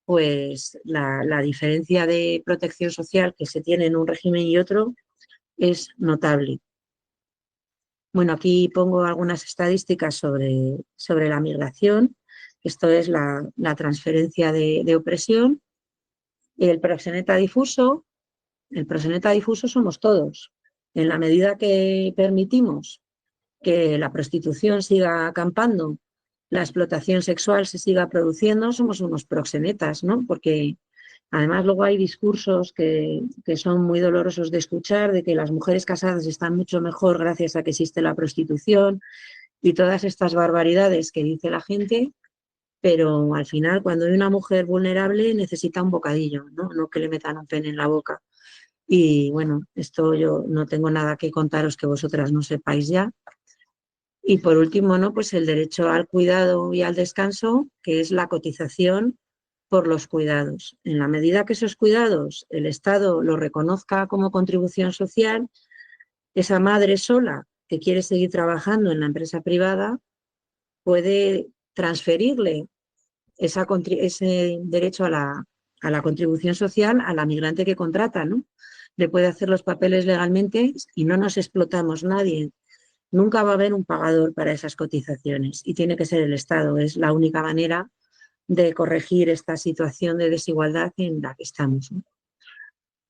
pues la diferencia de protección social que se tiene en un régimen y otro es notable. Bueno, aquí pongo algunas estadísticas sobre la migración. Esto es la transferencia de opresión. El proxeneta difuso somos todos. En la medida que permitimos que la prostitución siga acampando, la explotación sexual se siga produciendo, somos unos proxenetas, ¿no? Porque además luego hay discursos que son muy dolorosos de escuchar, de que las mujeres casadas están mucho mejor gracias a que existe la prostitución y todas estas barbaridades que dice la gente, pero al final cuando hay una mujer vulnerable necesita un bocadillo, ¿no? No que le metan un pene en la boca. Y bueno, esto yo no tengo nada que contaros que vosotras no sepáis ya. Y por último, ¿no? Pues el derecho al cuidado y al descanso, que es la cotización por los cuidados. En la medida que esos cuidados el Estado los reconozca como contribución social, esa madre sola que quiere seguir trabajando en la empresa privada puede transferirle ese derecho a la contribución social a la migrante que contrata, ¿no? Le puede hacer los papeles legalmente y no nos explotamos nadie. Nunca va a haber un pagador para esas cotizaciones y tiene que ser el Estado. Es la única manera de corregir esta situación de desigualdad en la que estamos, ¿no?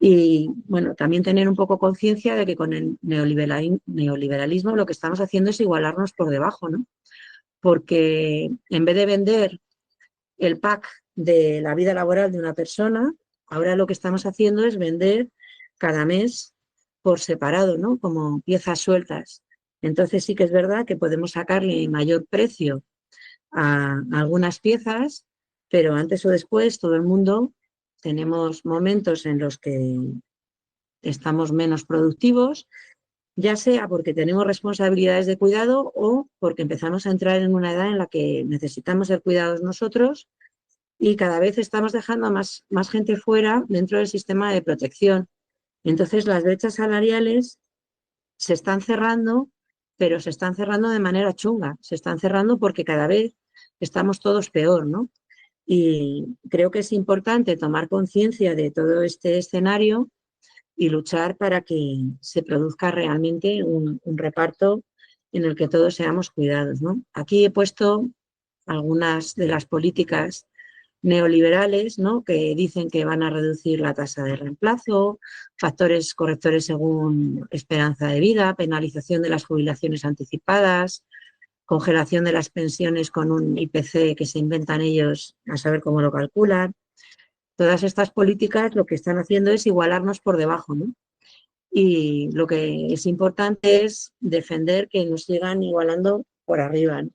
Y bueno, también tener un poco conciencia de que con el neoliberalismo lo que estamos haciendo es igualarnos por debajo, ¿no? Porque en vez de vender el pack de la vida laboral de una persona, ahora lo que estamos haciendo es vender cada mes por separado, ¿no? Como piezas sueltas. Entonces sí que es verdad que podemos sacarle mayor precio a algunas piezas, pero antes o después todo el mundo tenemos momentos en los que estamos menos productivos ya sea porque tenemos responsabilidades de cuidado o porque empezamos a entrar en una edad en la que necesitamos ser cuidados nosotros y cada vez estamos dejando a más gente fuera dentro del sistema de protección. Entonces las brechas salariales se están cerrando, pero se están cerrando de manera chunga, se están cerrando porque cada vez estamos todos peor, ¿no? Y creo que es importante tomar conciencia de todo este escenario y luchar para que se produzca realmente un reparto en el que todos seamos cuidados, ¿no? Aquí he puesto algunas de las políticas neoliberales, ¿no?, que dicen que van a reducir la tasa de reemplazo, factores correctores según esperanza de vida, penalización de las jubilaciones anticipadas, congelación de las pensiones con un IPC que se inventan ellos a saber cómo lo calculan. Todas estas políticas lo que están haciendo es igualarnos por debajo, ¿no? Y lo que es importante es defender que nos sigan igualando por arriba, ¿no?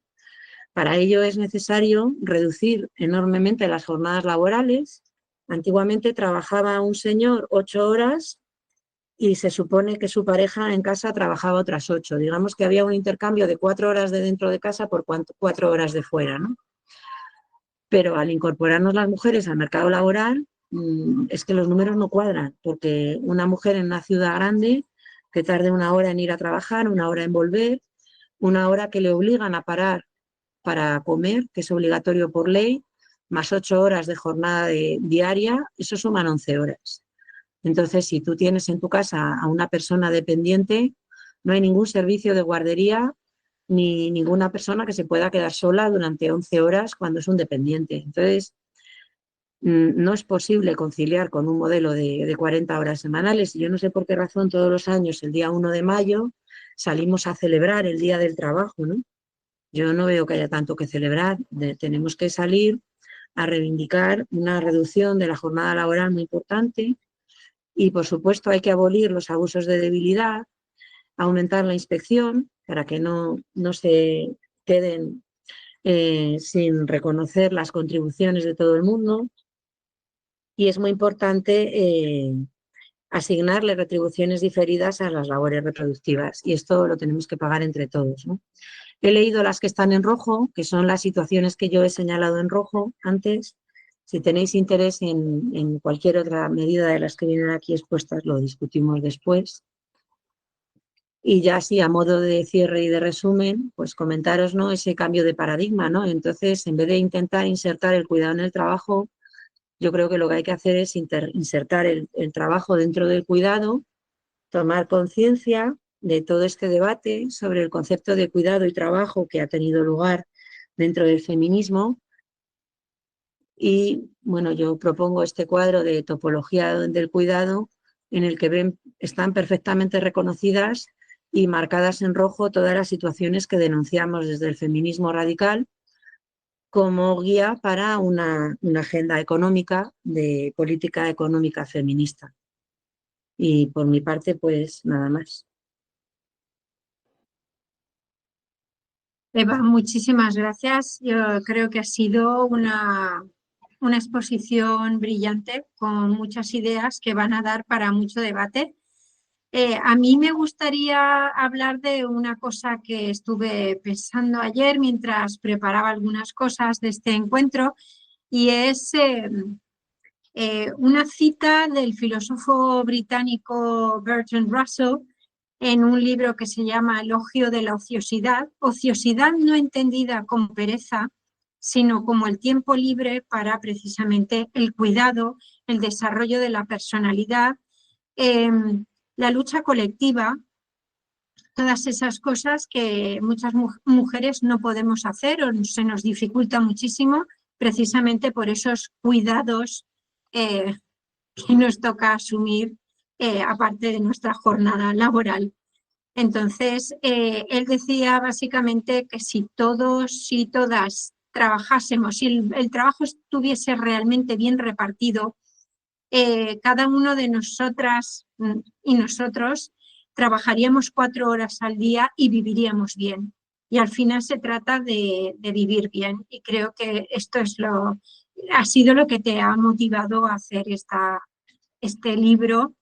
Para ello es necesario reducir enormemente las jornadas laborales. Antiguamente trabajaba un señor 8 horas y se supone que su pareja en casa trabajaba otras 8. Digamos que había un intercambio de 4 horas de dentro de casa por 4 horas de fuera, ¿no? Pero al incorporarnos las mujeres al mercado laboral, es que los números no cuadran, porque una mujer en una ciudad grande que tarde 1 hora en ir a trabajar, 1 hora en volver, 1 hora que le obligan a parar para comer, que es obligatorio por ley, más 8 horas de jornada diaria, eso suman 11 horas. Entonces, si tú tienes en tu casa a una persona dependiente, no hay ningún servicio de guardería ni ninguna persona que se pueda quedar sola durante 11 horas cuando es un dependiente. Entonces, no es posible conciliar con un modelo de 40 horas semanales. Y yo no sé por qué razón todos los años, el día 1 de mayo, salimos a celebrar el Día del Trabajo, ¿no? Yo no veo que haya tanto que celebrar. Tenemos que salir a reivindicar una reducción de la jornada laboral muy importante y, por supuesto, hay que abolir los abusos de debilidad, aumentar la inspección para que no se queden sin reconocer las contribuciones de todo el mundo, y es muy importante asignarle retribuciones diferidas a las labores reproductivas, y esto lo tenemos que pagar entre todos, ¿no? He leído las que están en rojo, que son las situaciones que yo he señalado en rojo antes. Si tenéis interés en cualquier otra medida de las que vienen aquí expuestas, lo discutimos después. Y ya así, a modo de cierre y de resumen, pues comentaros, ¿no?, ese cambio de paradigma, ¿no? Entonces, en vez de intentar insertar el cuidado en el trabajo, yo creo que lo que hay que hacer es insertar el trabajo dentro del cuidado, tomar conciencia de todo este debate sobre el concepto de cuidado y trabajo que ha tenido lugar dentro del feminismo. Y, bueno, yo propongo este cuadro de topología del cuidado en el que están perfectamente reconocidas y marcadas en rojo todas las situaciones que denunciamos desde el feminismo radical como guía para una agenda económica de política económica feminista. Y por mi parte, pues nada más. Eva, muchísimas gracias. Yo creo que ha sido una exposición brillante con muchas ideas que van a dar para mucho debate. A mí me gustaría hablar de una cosa que estuve pensando ayer mientras preparaba algunas cosas de este encuentro, y es una cita del filósofo británico Bertrand Russell en un libro que se llama Elogio de la ociosidad. Ociosidad no entendida como pereza, sino como el tiempo libre para precisamente el cuidado, el desarrollo de la personalidad, la lucha colectiva, todas esas cosas que muchas mujeres no podemos hacer o se nos dificulta muchísimo precisamente por esos cuidados que nos toca asumir aparte de nuestra jornada laboral. Entonces, él decía básicamente que si todos y todas trabajásemos, si el trabajo estuviese realmente bien repartido, cada uno de nosotras y nosotros trabajaríamos 4 horas al día y viviríamos bien. Y al final se trata de vivir bien. Y creo que esto ha sido lo que te ha motivado a hacer este libro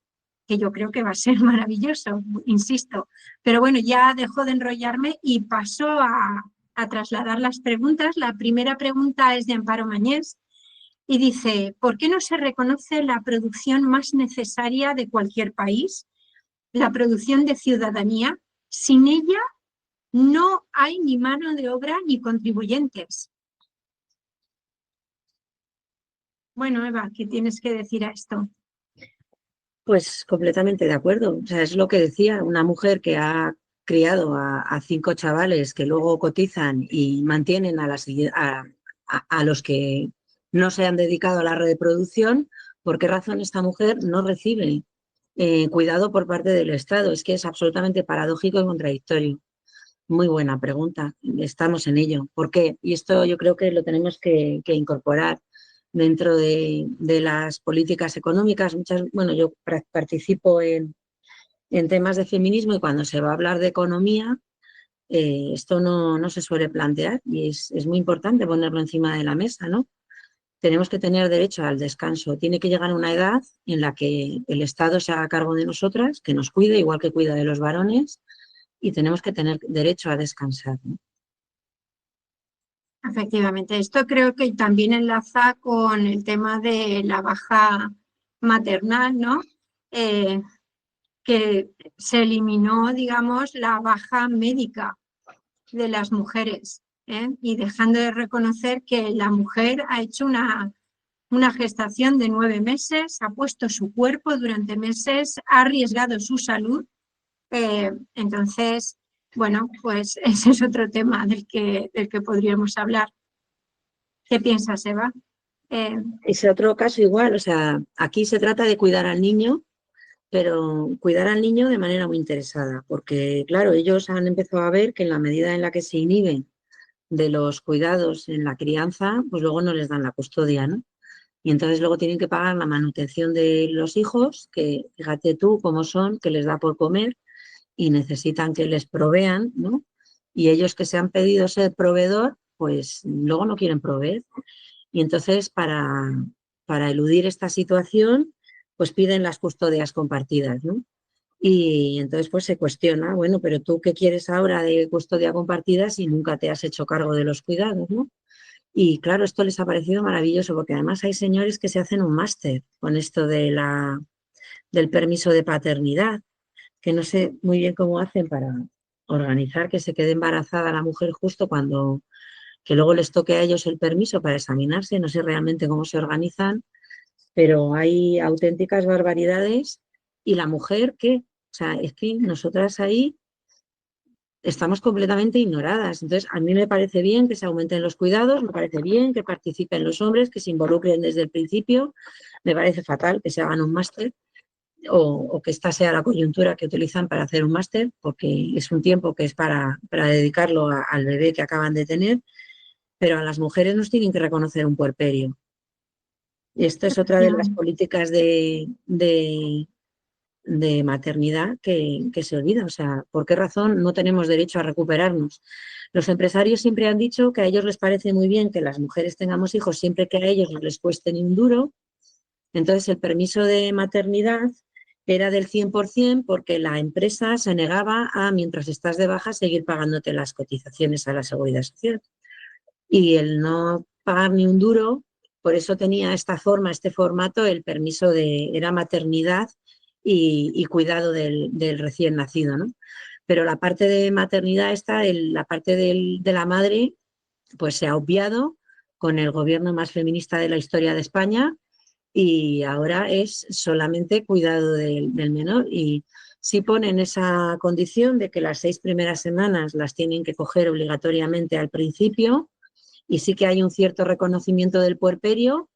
que yo creo que va a ser maravilloso, insisto. Pero bueno, ya dejo de enrollarme y paso a trasladar las preguntas. La primera pregunta es de Amparo Mañés y dice, ¿por qué no se reconoce la producción más necesaria de cualquier país? La producción de ciudadanía. Sin ella no hay ni mano de obra ni contribuyentes. Bueno, Eva, ¿qué tienes que decir a esto? Pues completamente de acuerdo. O sea, es lo que decía, una mujer que ha criado a 5 chavales que luego cotizan y mantienen a los que no se han dedicado a la reproducción, ¿por qué razón esta mujer no recibe cuidado por parte del Estado? Es que es absolutamente paradójico y contradictorio. Muy buena pregunta. Estamos en ello. ¿Por qué? Y esto yo creo que lo tenemos que incorporar dentro de las políticas económicas. Bueno, yo participo en temas de feminismo y cuando se va a hablar de economía, esto no se suele plantear y es muy importante ponerlo encima de la mesa, ¿no? Tenemos que tener derecho al descanso. Tiene que llegar una edad en la que el Estado se haga cargo de nosotras, que nos cuide, igual que cuida de los varones, y tenemos que tener derecho a descansar, ¿no? Efectivamente, esto creo que también enlaza con el tema de la baja maternal, ¿no? Que se eliminó, digamos, la baja médica de las mujeres, y dejando de reconocer que la mujer ha hecho una gestación de 9 meses, ha puesto su cuerpo durante meses, ha arriesgado su salud. Entonces, bueno, pues ese es otro tema del que podríamos hablar. ¿Qué piensas, Eva? Ese otro caso igual, o sea, aquí se trata de cuidar al niño, pero cuidar al niño de manera muy interesada, porque claro, ellos han empezado a ver que en la medida en la que se inhiben de los cuidados en la crianza, pues luego no les dan la custodia, ¿no? Y entonces luego tienen que pagar la manutención de los hijos, que fíjate tú cómo son, que les da por comer y necesitan que les provean, ¿no? Y ellos que se han pedido ser proveedor, pues luego no quieren proveer. Y entonces para eludir esta situación, pues piden las custodias compartidas, ¿no? Y entonces pues se cuestiona, bueno, pero tú qué quieres ahora de custodia compartida si nunca te has hecho cargo de los cuidados, ¿no? Y claro, esto les ha parecido maravilloso porque además hay señores que se hacen un máster con esto del permiso de paternidad, que no sé muy bien cómo hacen para organizar que se quede embarazada la mujer justo cuando que luego les toque a ellos el permiso para examinarse, no sé realmente cómo se organizan, pero hay auténticas barbaridades y la mujer, ¿qué? O sea, es que nosotras ahí estamos completamente ignoradas. Entonces, a mí me parece bien que se aumenten los cuidados, me parece bien que participen los hombres, que se involucren desde el principio, me parece fatal que se hagan un máster o que esta sea la coyuntura que utilizan para hacer un máster, porque es un tiempo que es para dedicarlo al bebé que acaban de tener, pero a las mujeres nos tienen que reconocer un puerperio. Y esto es otra de las políticas de maternidad que se olvida. O sea, ¿por qué razón no tenemos derecho a recuperarnos? Los empresarios siempre han dicho que a ellos les parece muy bien que las mujeres tengamos hijos siempre que a ellos no les cueste ni un duro. Entonces, el permiso de maternidad era del 100% porque la empresa se negaba a, mientras estás de baja, seguir pagándote las cotizaciones a la Seguridad Social. Y el no pagar ni un duro, por eso tenía esta forma, este formato, el permiso era maternidad y cuidado del recién nacido, ¿no? Pero la parte de maternidad la parte de la madre, pues se ha obviado con el gobierno más feminista de la historia de España y ahora es solamente cuidado del menor y sí ponen esa condición de que las 6 primeras semanas las tienen que coger obligatoriamente al principio y sí que hay un cierto reconocimiento del puerperio,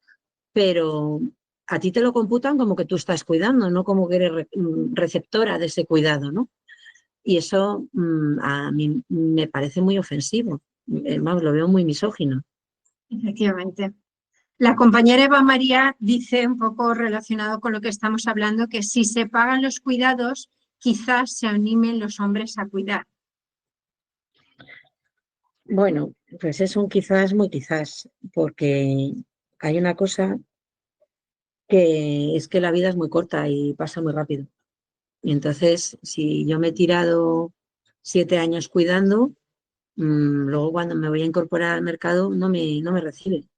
pero a ti te lo computan como que tú estás cuidando, no como que eres receptora de ese cuidado, ¿no? Y eso a mí me parece muy ofensivo, vamos, lo veo muy misógino. Efectivamente. La compañera Eva María dice, un poco relacionado con lo que estamos hablando, que si se pagan los cuidados, quizás se animen los hombres a cuidar. Bueno, pues es un quizás, muy quizás, porque hay una cosa que es que la vida es muy corta y pasa muy rápido. Y entonces, si yo me he tirado 7 años cuidando, luego cuando me voy a incorporar al mercado no me reciben.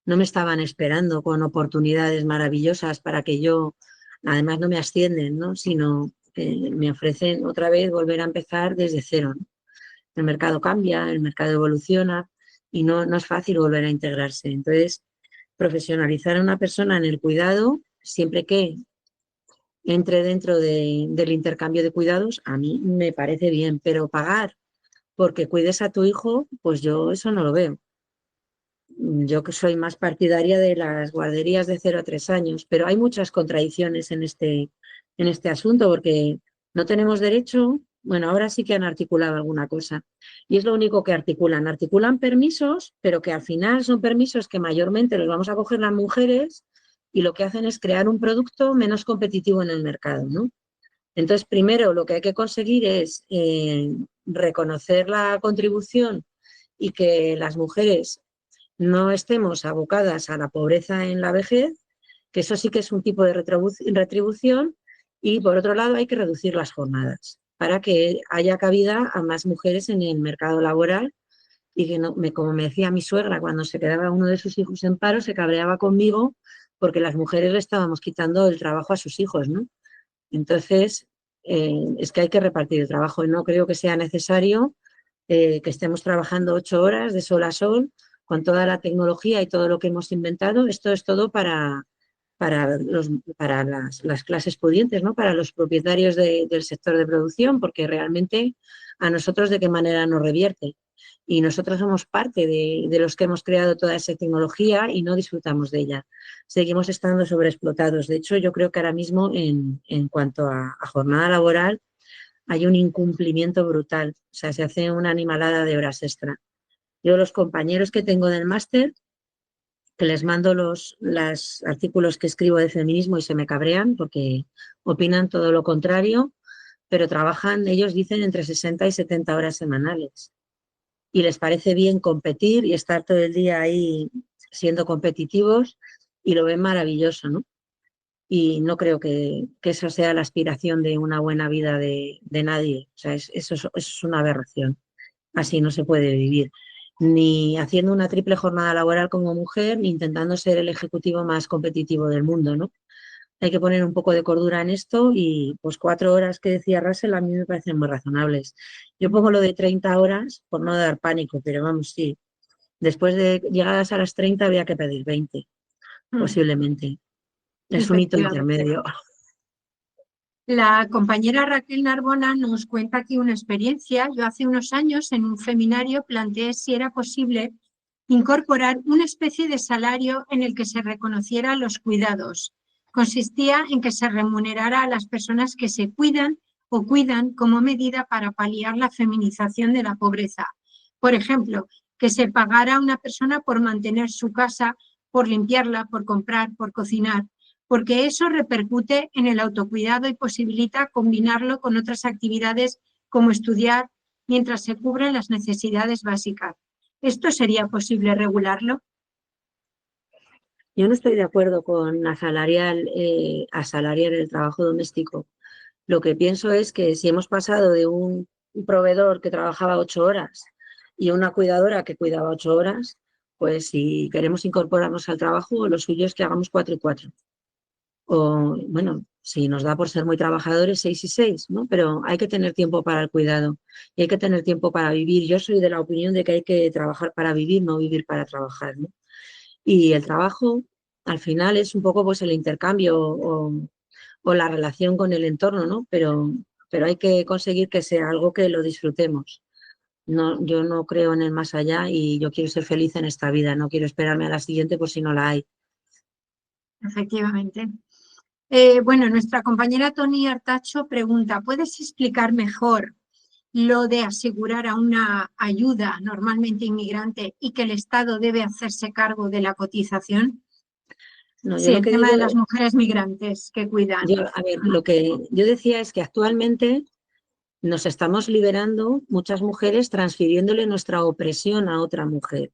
No me estaban esperando con oportunidades maravillosas para que yo, además no me ascienden, ¿no? Sino que me ofrecen otra vez volver a empezar desde cero, ¿no? El mercado cambia, el mercado evoluciona y no es fácil volver a integrarse. Entonces, profesionalizar a una persona en el cuidado, siempre que entre dentro del intercambio de cuidados, a mí me parece bien, pero pagar porque cuides a tu hijo, pues yo eso no lo veo. Yo que soy más partidaria de las guarderías de 0 a 3 años, pero hay muchas contradicciones en este asunto porque no tenemos derecho, bueno, ahora sí que han articulado alguna cosa y es lo único que articulan. Articulan permisos, pero que al final son permisos que mayormente los vamos a coger las mujeres y lo que hacen es crear un producto menos competitivo en el mercado, ¿no? Entonces, primero lo que hay que conseguir es reconocer la contribución y que las mujeres no estemos abocadas a la pobreza en la vejez, que eso sí que es un tipo de retribución, y por otro lado hay que reducir las jornadas para que haya cabida a más mujeres en el mercado laboral y que no, como me decía mi suegra, cuando se quedaba uno de sus hijos en paro, se cabreaba conmigo porque las mujeres le estábamos quitando el trabajo a sus hijos, ¿no? Entonces, es que hay que repartir el trabajo y no creo que sea necesario que estemos trabajando 8 horas de sol a sol con toda la tecnología y todo lo que hemos inventado. Esto es todo para las clases pudientes, ¿no? Para los propietarios del sector de producción, porque realmente a nosotros de qué manera nos revierte. Y nosotros somos parte de los que hemos creado toda esa tecnología y no disfrutamos de ella. Seguimos estando sobreexplotados. De hecho, yo creo que ahora mismo en cuanto a jornada laboral hay un incumplimiento brutal. O sea, se hace una animalada de horas extra. Yo los compañeros que tengo del máster, que les mando los artículos que escribo de feminismo y se me cabrean porque opinan todo lo contrario, pero trabajan, ellos dicen, entre 60 y 70 horas semanales. Y les parece bien competir y estar todo el día ahí siendo competitivos y lo ven maravilloso, ¿no? Y no creo que eso sea la aspiración de una buena vida de nadie. O sea, eso es una aberración. Así no se puede vivir. Ni haciendo una triple jornada laboral como mujer, ni intentando ser el ejecutivo más competitivo del mundo, ¿no? Hay que poner un poco de cordura en esto y pues 4 horas que decía Russell a mí me parecen muy razonables. Yo pongo lo de 30 horas por no dar pánico, pero vamos, sí. Después de llegadas a las 30 había que pedir 20, posiblemente. Es un hito Efectivamente. intermedio. La compañera Raquel Narbona nos cuenta aquí una experiencia. Yo hace unos años en un seminario planteé si era posible incorporar una especie de salario en el que se reconociera los cuidados. Consistía en que se remunerara a las personas que se cuidan o cuidan como medida para paliar la feminización de la pobreza. Por ejemplo, que se pagara a una persona por mantener su casa, por limpiarla, por comprar, por cocinar, porque eso repercute en el autocuidado y posibilita combinarlo con otras actividades como estudiar mientras se cubren las necesidades básicas. ¿Esto sería posible regularlo? Yo no estoy de acuerdo con asalariar el trabajo doméstico. Lo que pienso es que si hemos pasado de un proveedor que trabajaba 8 horas y una cuidadora que cuidaba 8 horas, pues si queremos incorporarnos al trabajo, lo suyo es que hagamos 4 y 4. O, bueno, si nos da por ser muy trabajadores, 6 y 6, ¿no? Pero hay que tener tiempo para el cuidado y hay que tener tiempo para vivir. Yo soy de la opinión de que hay que trabajar para vivir, no vivir para trabajar, ¿no? Y el trabajo, al final, es un poco pues el intercambio o la relación con el entorno, ¿no? Pero hay que conseguir que sea algo que lo disfrutemos. No, yo no creo en el más allá y yo quiero ser feliz en esta vida, no quiero esperarme a la siguiente por si no la hay. Efectivamente. Bueno, nuestra compañera Toni Artacho pregunta, ¿puedes explicar mejor lo de asegurar a una ayuda normalmente inmigrante y que el Estado debe hacerse cargo de la cotización? No, yo Sí, lo el que tema digo, de las mujeres migrantes que cuidan. a ver, lo que yo decía es que actualmente nos estamos liberando muchas mujeres transfiriéndole nuestra opresión a otra mujer.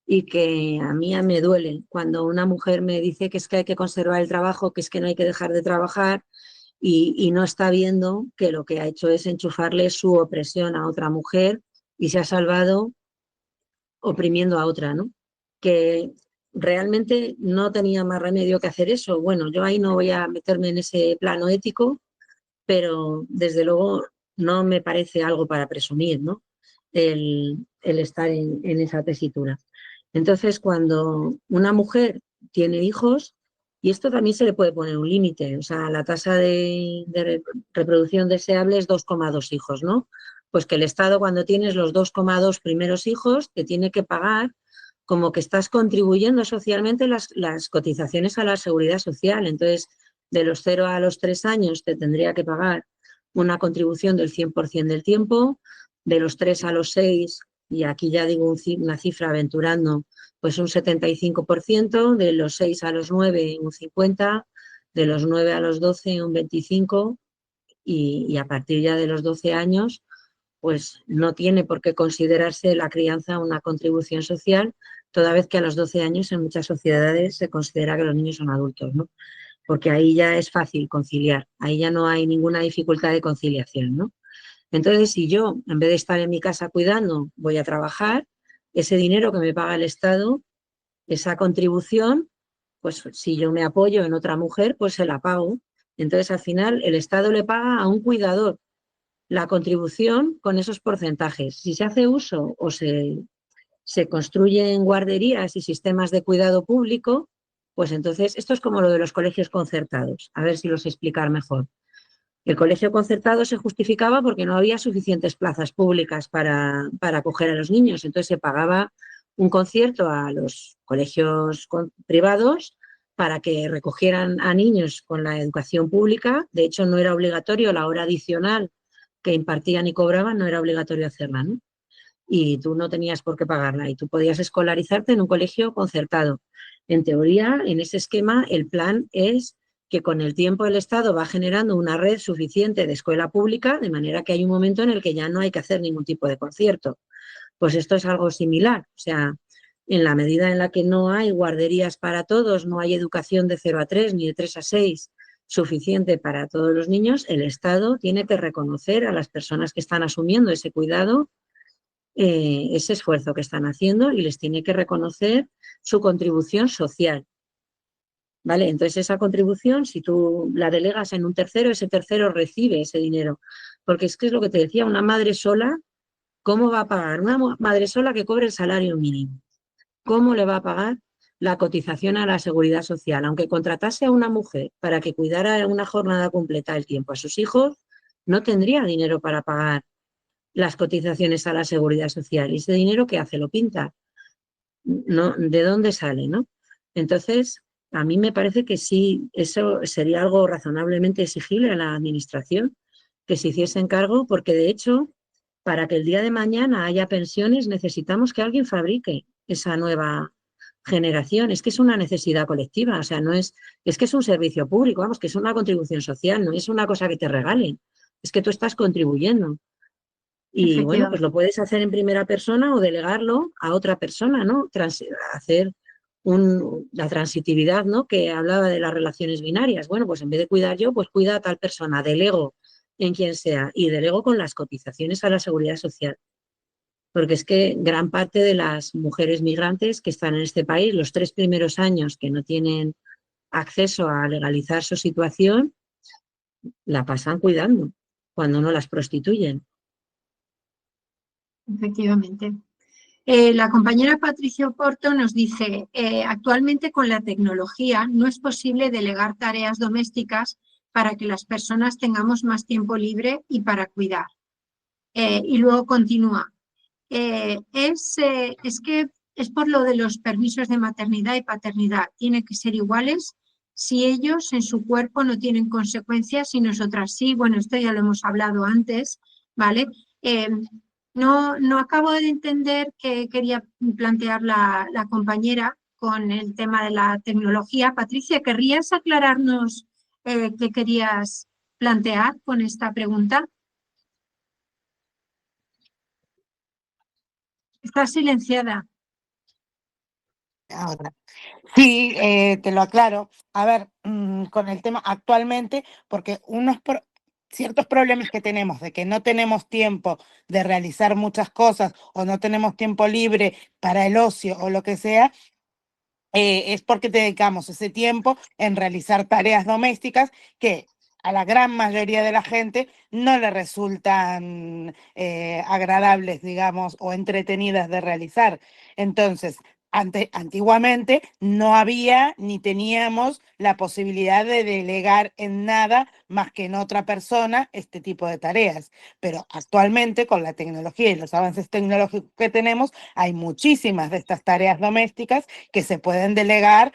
Y que a mí me duele cuando una mujer me dice que es que hay que conservar el trabajo, que es que no hay que dejar de trabajar y no está viendo que lo que ha hecho es enchufarle su opresión a otra mujer y se ha salvado oprimiendo a otra, ¿no? Que realmente no tenía más remedio que hacer eso. Bueno, yo ahí no voy a meterme en ese plano ético, pero desde luego no me parece algo para presumir, ¿no? El estar en esa tesitura. Entonces, cuando una mujer tiene hijos, y esto también se le puede poner un límite, o sea, la tasa de reproducción deseable es 2,2 hijos, ¿no? Pues que el Estado, cuando tienes los 2,2 primeros hijos, te tiene que pagar como que estás contribuyendo socialmente las cotizaciones a la seguridad social. Entonces, de los 0 a los 3 años te tendría que pagar una contribución del 100% del tiempo, de los 3 a los 6, y aquí ya digo una cifra aventurando, pues un 75%, de los 6 a los 9 un 50%, de los 9 a los 12 un 25%, y a partir ya de los 12 años, pues no tiene por qué considerarse la crianza una contribución social, toda vez que a los 12 años en muchas sociedades se considera que los niños son adultos, ¿no? Porque ahí ya es fácil conciliar, ahí ya no hay ninguna dificultad de conciliación, ¿no? Entonces, si yo, en vez de estar en mi casa cuidando, voy a trabajar, ese dinero que me paga el Estado, esa contribución, pues si yo me apoyo en otra mujer, pues se la pago. Entonces, al final, el Estado le paga a un cuidador la contribución con esos porcentajes. Si se hace uso o se construyen guarderías y sistemas de cuidado público, pues entonces esto es como lo de los colegios concertados. A ver si los explicar mejor. El colegio concertado se justificaba porque no había suficientes plazas públicas para acoger a los niños. Entonces se pagaba un concierto a los colegios privados para que recogieran a niños con la educación pública. De hecho, no era obligatorio la hora adicional que impartían y cobraban, no era obligatorio hacerla, ¿no? Y tú no tenías por qué pagarla y tú podías escolarizarte en un colegio concertado. En teoría, en ese esquema, el plan es que con el tiempo el Estado va generando una red suficiente de escuela pública, de manera que hay un momento en el que ya no hay que hacer ningún tipo de concierto. Pues esto es algo similar, o sea, en la medida en la que no hay guarderías para todos, no hay educación de 0 a 3 ni de 3 a 6 suficiente para todos los niños, el Estado tiene que reconocer a las personas que están asumiendo ese cuidado, ese esfuerzo que están haciendo, y les tiene que reconocer su contribución social. ¿Vale? Entonces esa contribución, si tú la delegas en un tercero, ese tercero recibe ese dinero. Porque es que es lo que te decía, una madre sola, ¿cómo va a pagar? Una madre sola que cobre el salario mínimo, ¿cómo le va a pagar la cotización a la seguridad social? Aunque contratase a una mujer para que cuidara una jornada completa del tiempo a sus hijos, no tendría dinero para pagar las cotizaciones a la seguridad social. ¿Y ese dinero qué hace? Lo pinta. ¿No? ¿De dónde sale? ¿No? Entonces, a mí me parece que sí, eso sería algo razonablemente exigible a la Administración, que se hiciese encargo, porque de hecho, para que el día de mañana haya pensiones, necesitamos que alguien fabrique esa nueva generación. Es que es una necesidad colectiva, o sea, no es que es un servicio público, vamos, que es una contribución social, no es una cosa que te regalen, es que tú estás contribuyendo. Y bueno, pues lo puedes hacer en primera persona o delegarlo a otra persona, ¿no? Hacer la transitividad, ¿no? Que hablaba de las relaciones binarias. Bueno, pues en vez de cuidar yo, pues cuida a tal persona, delego en quien sea y delego con las cotizaciones a la seguridad social. Porque es que gran parte de las mujeres migrantes que están en este país, los 3 primeros años que no tienen acceso a legalizar su situación, la pasan cuidando cuando no las prostituyen. Efectivamente. La compañera Patricia Porto nos dice, actualmente con la tecnología no es posible delegar tareas domésticas para que las personas tengamos más tiempo libre y para cuidar. Y luego continúa. Es que es por lo de los permisos de maternidad y paternidad. Tienen que ser iguales si ellos en su cuerpo no tienen consecuencias y nosotras sí. Bueno, esto ya lo hemos hablado antes, ¿vale? No acabo de entender qué quería plantear la compañera con el tema de la tecnología. Patricia, ¿querrías aclararnos qué querías plantear con esta pregunta? Está silenciada. Ahora. Sí, te lo aclaro. A ver, con el tema actualmente, porque ciertos problemas que tenemos de que no tenemos tiempo de realizar muchas cosas o no tenemos tiempo libre para el ocio o lo que sea, es porque dedicamos ese tiempo en realizar tareas domésticas que a la gran mayoría de la gente no le resultan agradables, digamos, o entretenidas de realizar. Entonces, antiguamente no había ni teníamos la posibilidad de delegar en nada más que en otra persona este tipo de tareas. Pero actualmente, con la tecnología y los avances tecnológicos que tenemos, hay muchísimas de estas tareas domésticas que se pueden delegar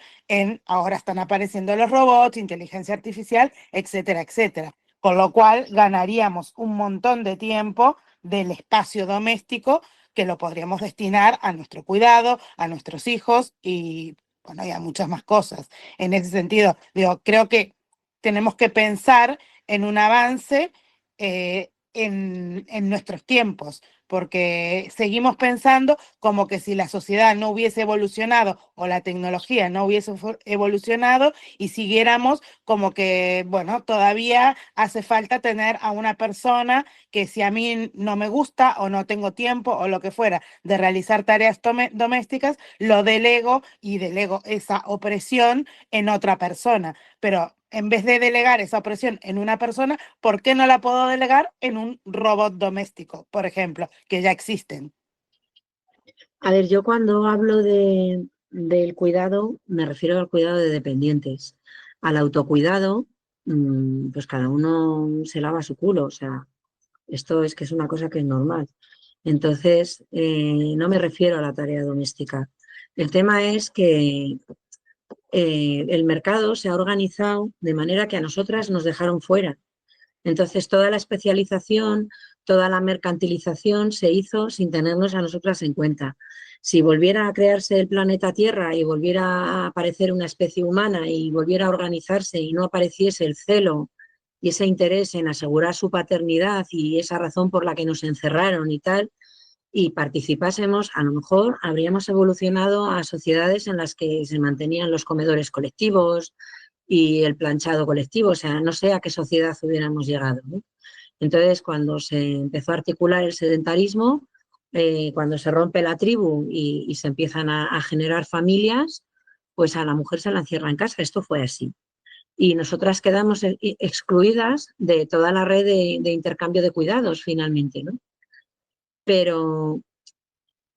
ahora están apareciendo los robots, inteligencia artificial, etcétera, etcétera. Con lo cual ganaríamos un montón de tiempo del espacio doméstico que lo podríamos destinar a nuestro cuidado, a nuestros hijos y, bueno, y a muchas más cosas. En ese sentido, digo, creo que tenemos que pensar en un avance en nuestros tiempos, porque seguimos pensando como que si la sociedad no hubiese evolucionado o la tecnología no hubiese evolucionado y siguiéramos como que, bueno, todavía hace falta tener a una persona que si a mí no me gusta o no tengo tiempo o lo que fuera de realizar tareas domésticas, lo delego y delego esa opresión en otra persona. Pero en vez de delegar esa opresión en una persona, ¿por qué no la puedo delegar en un robot doméstico, por ejemplo, que ya existen? A ver, yo cuando hablo del cuidado, me refiero al cuidado de dependientes. Al autocuidado, pues cada uno se lava su culo, o sea, esto es que es una cosa que es normal. Entonces, no me refiero a la tarea doméstica. El tema es que el mercado se ha organizado de manera que a nosotras nos dejaron fuera. Entonces, toda la especialización, toda la mercantilización se hizo sin tenernos a nosotras en cuenta. Si volviera a crearse el planeta Tierra y volviera a aparecer una especie humana y volviera a organizarse y no apareciese el celo y ese interés en asegurar su paternidad y esa razón por la que nos encerraron y tal, y participásemos, a lo mejor habríamos evolucionado a sociedades en las que se mantenían los comedores colectivos y el planchado colectivo, o sea, no sé a qué sociedad hubiéramos llegado, ¿no? Entonces, cuando se empezó a articular el sedentarismo, cuando se rompe la tribu y se empiezan a generar familias, pues a la mujer se la encierra en casa. Esto fue así. Y nosotras quedamos excluidas de toda la red de intercambio de cuidados, finalmente, ¿no? Pero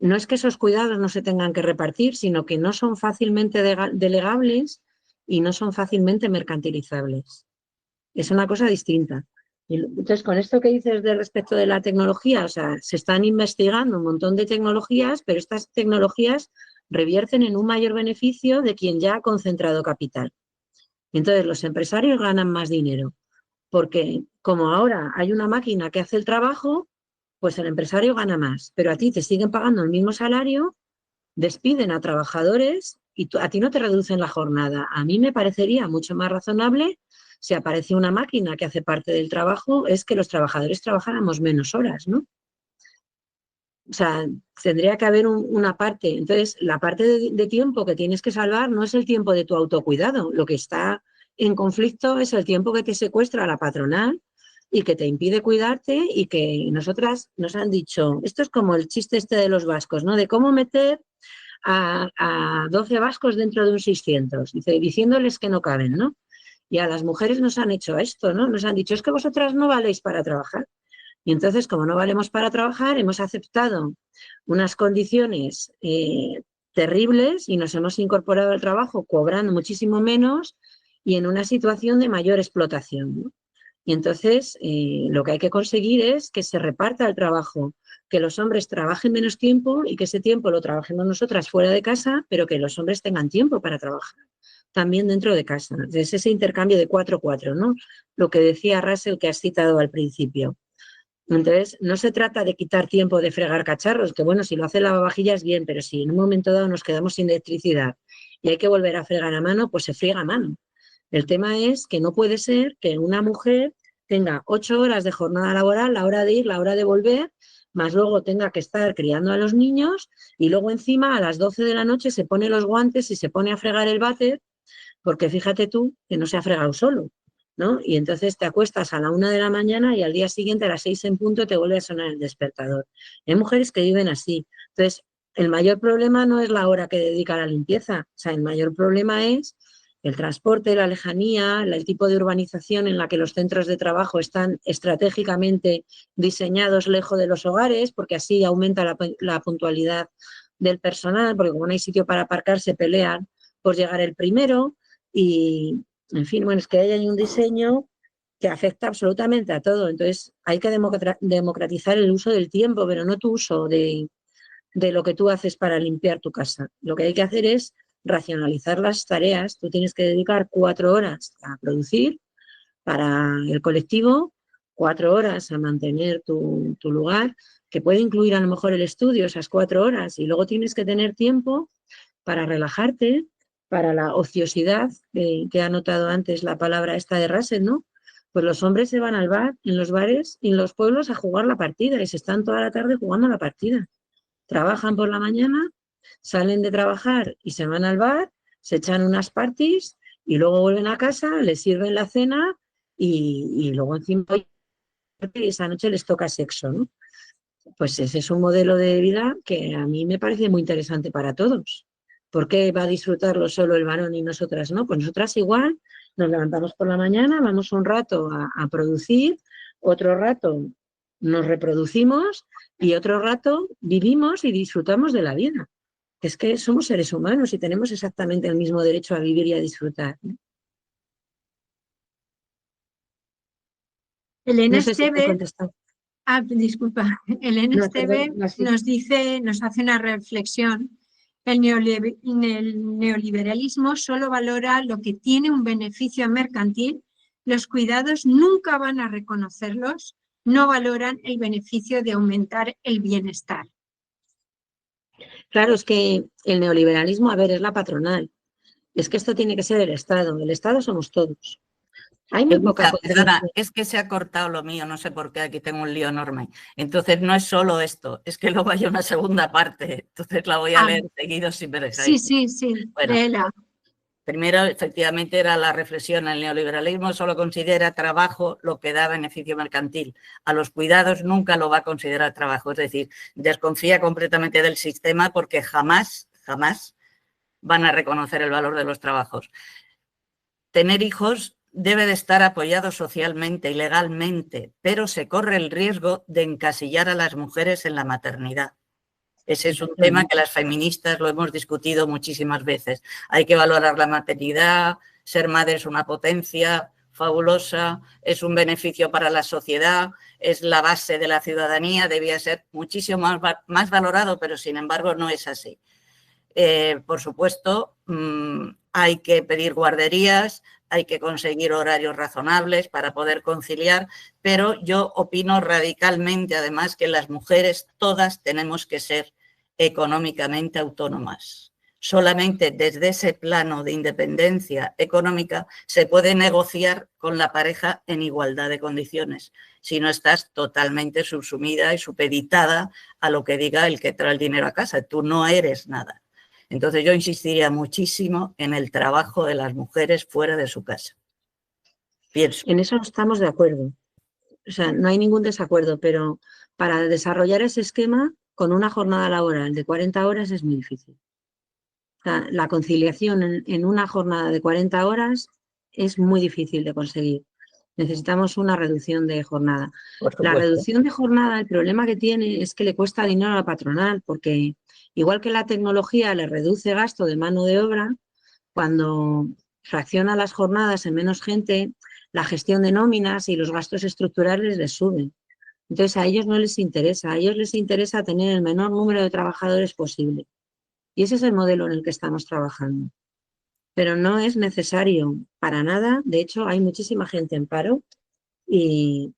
no es que esos cuidados no se tengan que repartir, sino que no son fácilmente delegables y no son fácilmente mercantilizables. Es una cosa distinta. Entonces, con esto que dices de respecto de la tecnología, o sea, se están investigando un montón de tecnologías, pero estas tecnologías revierten en un mayor beneficio de quien ya ha concentrado capital. Entonces, los empresarios ganan más dinero, porque como ahora hay una máquina que hace el trabajo, pues el empresario gana más, pero a ti te siguen pagando el mismo salario, despiden a trabajadores y a ti no te reducen la jornada. A mí me parecería mucho más razonable si aparece una máquina que hace parte del trabajo, es que los trabajadores trabajáramos menos horas, ¿no? O sea, tendría que haber una parte. Entonces, la parte de tiempo que tienes que salvar no es el tiempo de tu autocuidado. Lo que está en conflicto es el tiempo que te secuestra la patronal y que te impide cuidarte y que nosotras nos han dicho, esto es como el chiste este de los vascos, ¿no? De cómo meter a 12 vascos dentro de un 600, diciéndoles que no caben, ¿no? Y a las mujeres nos han hecho esto, ¿no? Nos han dicho, es que vosotras no valéis para trabajar. Y entonces, como no valemos para trabajar, hemos aceptado unas condiciones terribles y nos hemos incorporado al trabajo cobrando muchísimo menos y en una situación de mayor explotación, ¿no? Y entonces, lo que hay que conseguir es que se reparta el trabajo, que los hombres trabajen menos tiempo y que ese tiempo lo trabajemos nosotras fuera de casa, pero que los hombres tengan tiempo para trabajar también dentro de casa. Entonces, ese intercambio de 4-4, ¿no? Lo que decía Russell, que has citado al principio. Entonces, no se trata de quitar tiempo de fregar cacharros, que bueno, si lo hace el lavavajillas bien, pero si en un momento dado nos quedamos sin electricidad y hay que volver a fregar a mano, pues se friega a mano. El tema es que no puede ser que una mujer tenga 8 horas de jornada laboral, la hora de ir, la hora de volver, más luego tenga que estar criando a los niños y luego encima a las 12 de la noche se pone los guantes y se pone a fregar el váter porque fíjate tú que no se ha fregado solo, ¿no? Y entonces te acuestas a la 1 de la mañana y al día siguiente a las 6 en punto te vuelve a sonar el despertador. Hay mujeres que viven así. Entonces, el mayor problema no es la hora que dedica a la limpieza, o sea, el mayor problema es el transporte, la lejanía, el tipo de urbanización en la que los centros de trabajo están estratégicamente diseñados lejos de los hogares, porque así aumenta la puntualidad del personal, porque como no hay sitio para aparcar, se pelean por llegar el primero y, en fin, bueno, es que hay un diseño que afecta absolutamente a todo. Entonces, hay que democratizar el uso del tiempo, pero no tu uso de lo que tú haces para limpiar tu casa. Lo que hay que hacer es racionalizar las tareas. Tú tienes que dedicar 4 horas a producir para el colectivo, 4 horas a mantener tu lugar, que puede incluir a lo mejor el estudio, esas 4 horas, y luego tienes que tener tiempo para relajarte, para la ociosidad, que ha notado antes la palabra esta de Russell, ¿no? Pues los hombres se van al bar, en los bares y en los pueblos a jugar la partida y se están toda la tarde jugando la partida. Trabajan por la mañana, salen de trabajar y se van al bar, se echan unas parties y luego vuelven a casa, les sirven la cena y luego encima esa noche les toca sexo, ¿no? Pues ese es un modelo de vida que a mí me parece muy interesante para todos. ¿Por qué va a disfrutarlo solo el varón y nosotras no? Pues nosotras igual nos levantamos por la mañana, vamos un rato a producir, otro rato nos reproducimos y otro rato vivimos y disfrutamos de la vida. Es que somos seres humanos y tenemos exactamente el mismo derecho a vivir y a disfrutar, ¿no? Elena No sé si te he Esteve, contestado. disculpa, Elena No, Esteve perdón, sí. nos hace una reflexión. El neoliberalismo solo valora lo que tiene un beneficio mercantil. Los cuidados nunca van a reconocerlos, no valoran el beneficio de aumentar el bienestar. Claro, es que el neoliberalismo, a ver, es la patronal. Es que esto tiene que ser el Estado somos todos. Hay muy poca Perdona, es que se ha cortado lo mío, no sé por qué, aquí tengo un lío enorme. Entonces no es solo esto, es que luego hay una segunda parte, entonces la voy a leer seguido si me dejáis. Sí, bueno, léela. Primero, efectivamente, era la reflexión. El neoliberalismo solo considera trabajo lo que da beneficio mercantil. A los cuidados nunca lo va a considerar trabajo. Es decir, desconfía completamente del sistema porque jamás van a reconocer el valor de los trabajos. Tener hijos debe de estar apoyado socialmente y legalmente, pero se corre el riesgo de encasillar a las mujeres en la maternidad. Ese es un tema que las feministas lo hemos discutido muchísimas veces. Hay que valorar la maternidad, ser madre es una potencia fabulosa, es un beneficio para la sociedad, es la base de la ciudadanía, debía ser muchísimo más valorado, pero sin embargo no es así. Por supuesto, hay que pedir guarderías, hay que conseguir horarios razonables para poder conciliar, pero yo opino radicalmente, además, que las mujeres todas tenemos que ser económicamente autónomas. Solamente desde ese plano de independencia económica se puede negociar con la pareja en igualdad de condiciones, si no estás totalmente subsumida y supeditada a lo que diga el que trae el dinero a casa. Tú no eres nada. Entonces yo insistiría muchísimo en el trabajo de las mujeres fuera de su casa. Pienso. En eso estamos de acuerdo. O sea, no hay ningún desacuerdo, pero para desarrollar ese esquema con una jornada laboral de 40 horas es muy difícil. O sea, la conciliación en una jornada de 40 horas es muy difícil de conseguir. Necesitamos una reducción de jornada. La reducción de jornada, el problema que tiene es que le cuesta dinero a la patronal, porque igual que la tecnología le reduce gasto de mano de obra, cuando fracciona las jornadas en menos gente, la gestión de nóminas y los gastos estructurales les suben. Entonces a ellos no les interesa, a ellos les interesa tener el menor número de trabajadores posible. Y ese es el modelo en el que estamos trabajando. Pero no es necesario para nada. De hecho, hay muchísima gente en paro y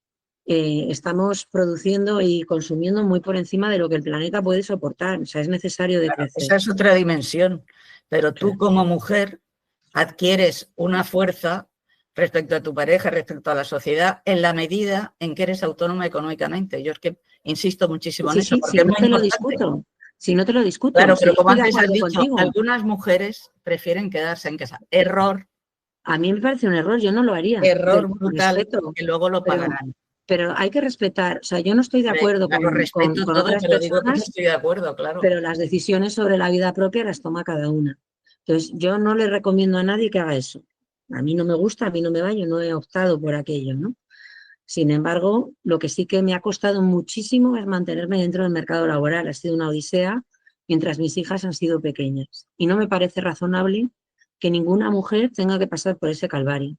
estamos produciendo y consumiendo muy por encima de lo que el planeta puede soportar. O sea, es necesario decrecer. Esa es otra dimensión. Pero tú como mujer adquieres una fuerza respecto a tu pareja, respecto a la sociedad, en la medida en que eres autónoma económicamente. Yo es que insisto muchísimo en eso. Sí, si no te lo discuto. Si no te lo discuto. Claro, pero si como antes has dicho, contigo. algunas mujeres prefieren quedarse en casa. Error, A mí me parece un error, yo no lo haría. Error Del brutal, respeto, que luego lo pero, pagarán. pero hay que respetar, o sea, yo no estoy de acuerdo Claro, respeto con todo, otras pero digo que no personas, estoy de acuerdo, claro. pero las decisiones sobre la vida propia las toma cada una. Entonces, yo no le recomiendo a nadie que haga eso. A mí no me gusta, a mí no me va, yo no he optado por aquello, ¿no? Sin embargo, lo que sí que me ha costado muchísimo es mantenerme dentro del mercado laboral. Ha sido una odisea mientras mis hijas han sido pequeñas. Y no me parece razonable que ninguna mujer tenga que pasar por ese calvario.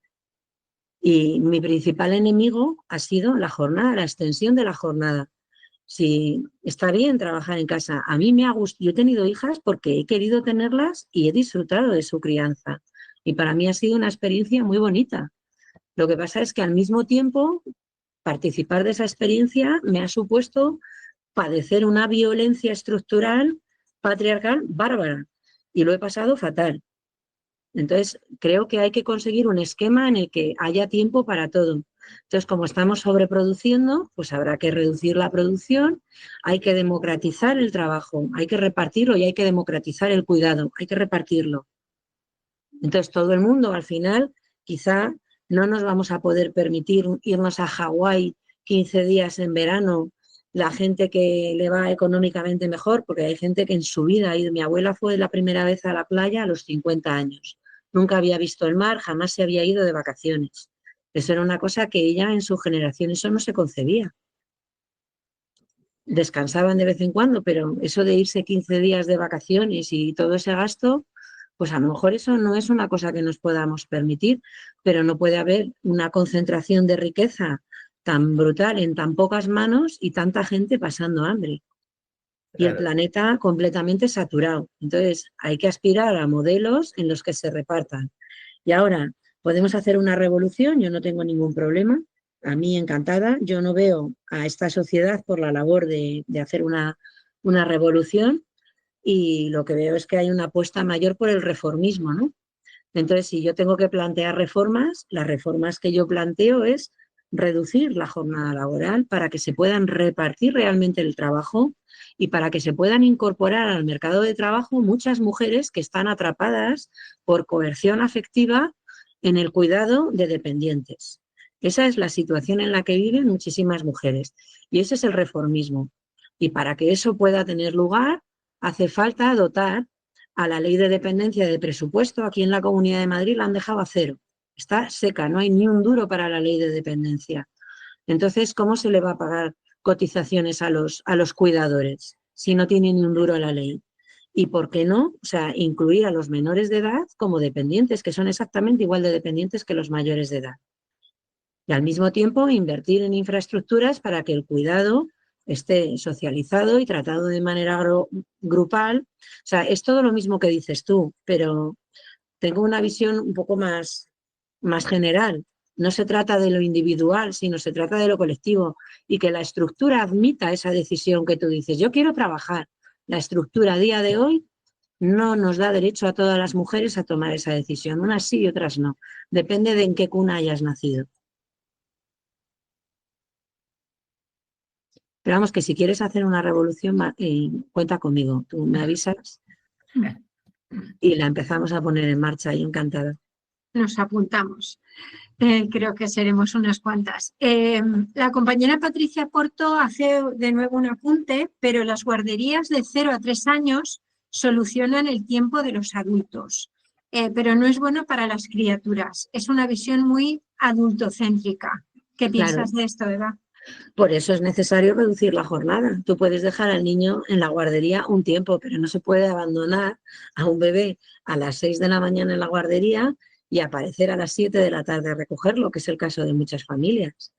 Y mi principal enemigo ha sido la jornada, la extensión de la jornada. Si está bien trabajar en casa, a mí me ha gustado. Yo he tenido hijas porque he querido tenerlas y he disfrutado de su crianza. Y para mí ha sido una experiencia muy bonita. Lo que pasa es que al mismo tiempo participar de esa experiencia me ha supuesto padecer una violencia estructural patriarcal bárbara y lo he pasado fatal. Entonces, creo que hay que conseguir un esquema en el que haya tiempo para todo. Entonces, como estamos sobreproduciendo, pues habrá que reducir la producción, hay que democratizar el trabajo, hay que repartirlo y hay que democratizar el cuidado, hay que repartirlo. Entonces, todo el mundo, al final, quizá no nos vamos a poder permitir irnos a Hawái 15 días en verano, la gente que le va económicamente mejor, porque hay gente que en su vida ha ido. Mi abuela fue la primera vez a la playa a los 50 años. Nunca había visto el mar, jamás se había ido de vacaciones. Eso era una cosa que ella en su generación, eso no se concebía. Descansaban de vez en cuando, pero eso de irse 15 días de vacaciones y todo ese gasto, pues a lo mejor eso no es una cosa que nos podamos permitir, pero no puede haber una concentración de riqueza tan brutal en tan pocas manos y tanta gente pasando hambre. Y el planeta completamente saturado. Entonces, hay que aspirar a modelos en los que se repartan. Y ahora, ¿podemos hacer una revolución? Yo no tengo ningún problema. A mí encantada. Yo no veo a esta sociedad por la labor de hacer una revolución y lo que veo es que hay una apuesta mayor por el reformismo, ¿no? Entonces, si yo tengo que plantear reformas, las reformas que yo planteo es reducir la jornada laboral para que se puedan repartir realmente el trabajo y para que se puedan incorporar al mercado de trabajo muchas mujeres que están atrapadas por coerción afectiva en el cuidado de dependientes. Esa es la situación en la que viven muchísimas mujeres y ese es el reformismo. Y para que eso pueda tener lugar, hace falta dotar a la ley de dependencia de presupuesto. Aquí en la Comunidad de Madrid la han dejado a cero. Está seca, no hay ni un duro para la ley de dependencia. Entonces, ¿cómo se le va a pagar cotizaciones a los cuidadores si no tiene ni un duro la ley? ¿Y por qué no? O sea, incluir a los menores de edad como dependientes, que son exactamente igual de dependientes que los mayores de edad. Y al mismo tiempo invertir en infraestructuras para que el cuidado esté socializado y tratado de manera grupal. O sea, es todo lo mismo que dices tú, pero tengo una visión un poco más general. No se trata de lo individual, sino se trata de lo colectivo y que la estructura admita esa decisión que tú dices. Yo quiero trabajar. La estructura a día de hoy no nos da derecho a todas las mujeres a tomar esa decisión. Unas sí y otras no. Depende de en qué cuna hayas nacido. Pero vamos, que si quieres hacer una revolución, cuenta conmigo. Tú me avisas y la empezamos a poner en marcha y encantada. Nos apuntamos. Creo que seremos unas cuantas. La compañera Patricia Porto hace de nuevo un apunte, pero las guarderías de 0 a 3 años solucionan el tiempo de los adultos, pero no es bueno para las criaturas. Es una visión muy adultocéntrica. ¿Qué piensas de esto, Eva? Por eso es necesario reducir la jornada. Tú puedes dejar al niño en la guardería un tiempo, pero no se puede abandonar a un bebé a las 6 de la mañana en la guardería y aparecer a las 7 de la tarde a recogerlo, que es el caso de muchas familias.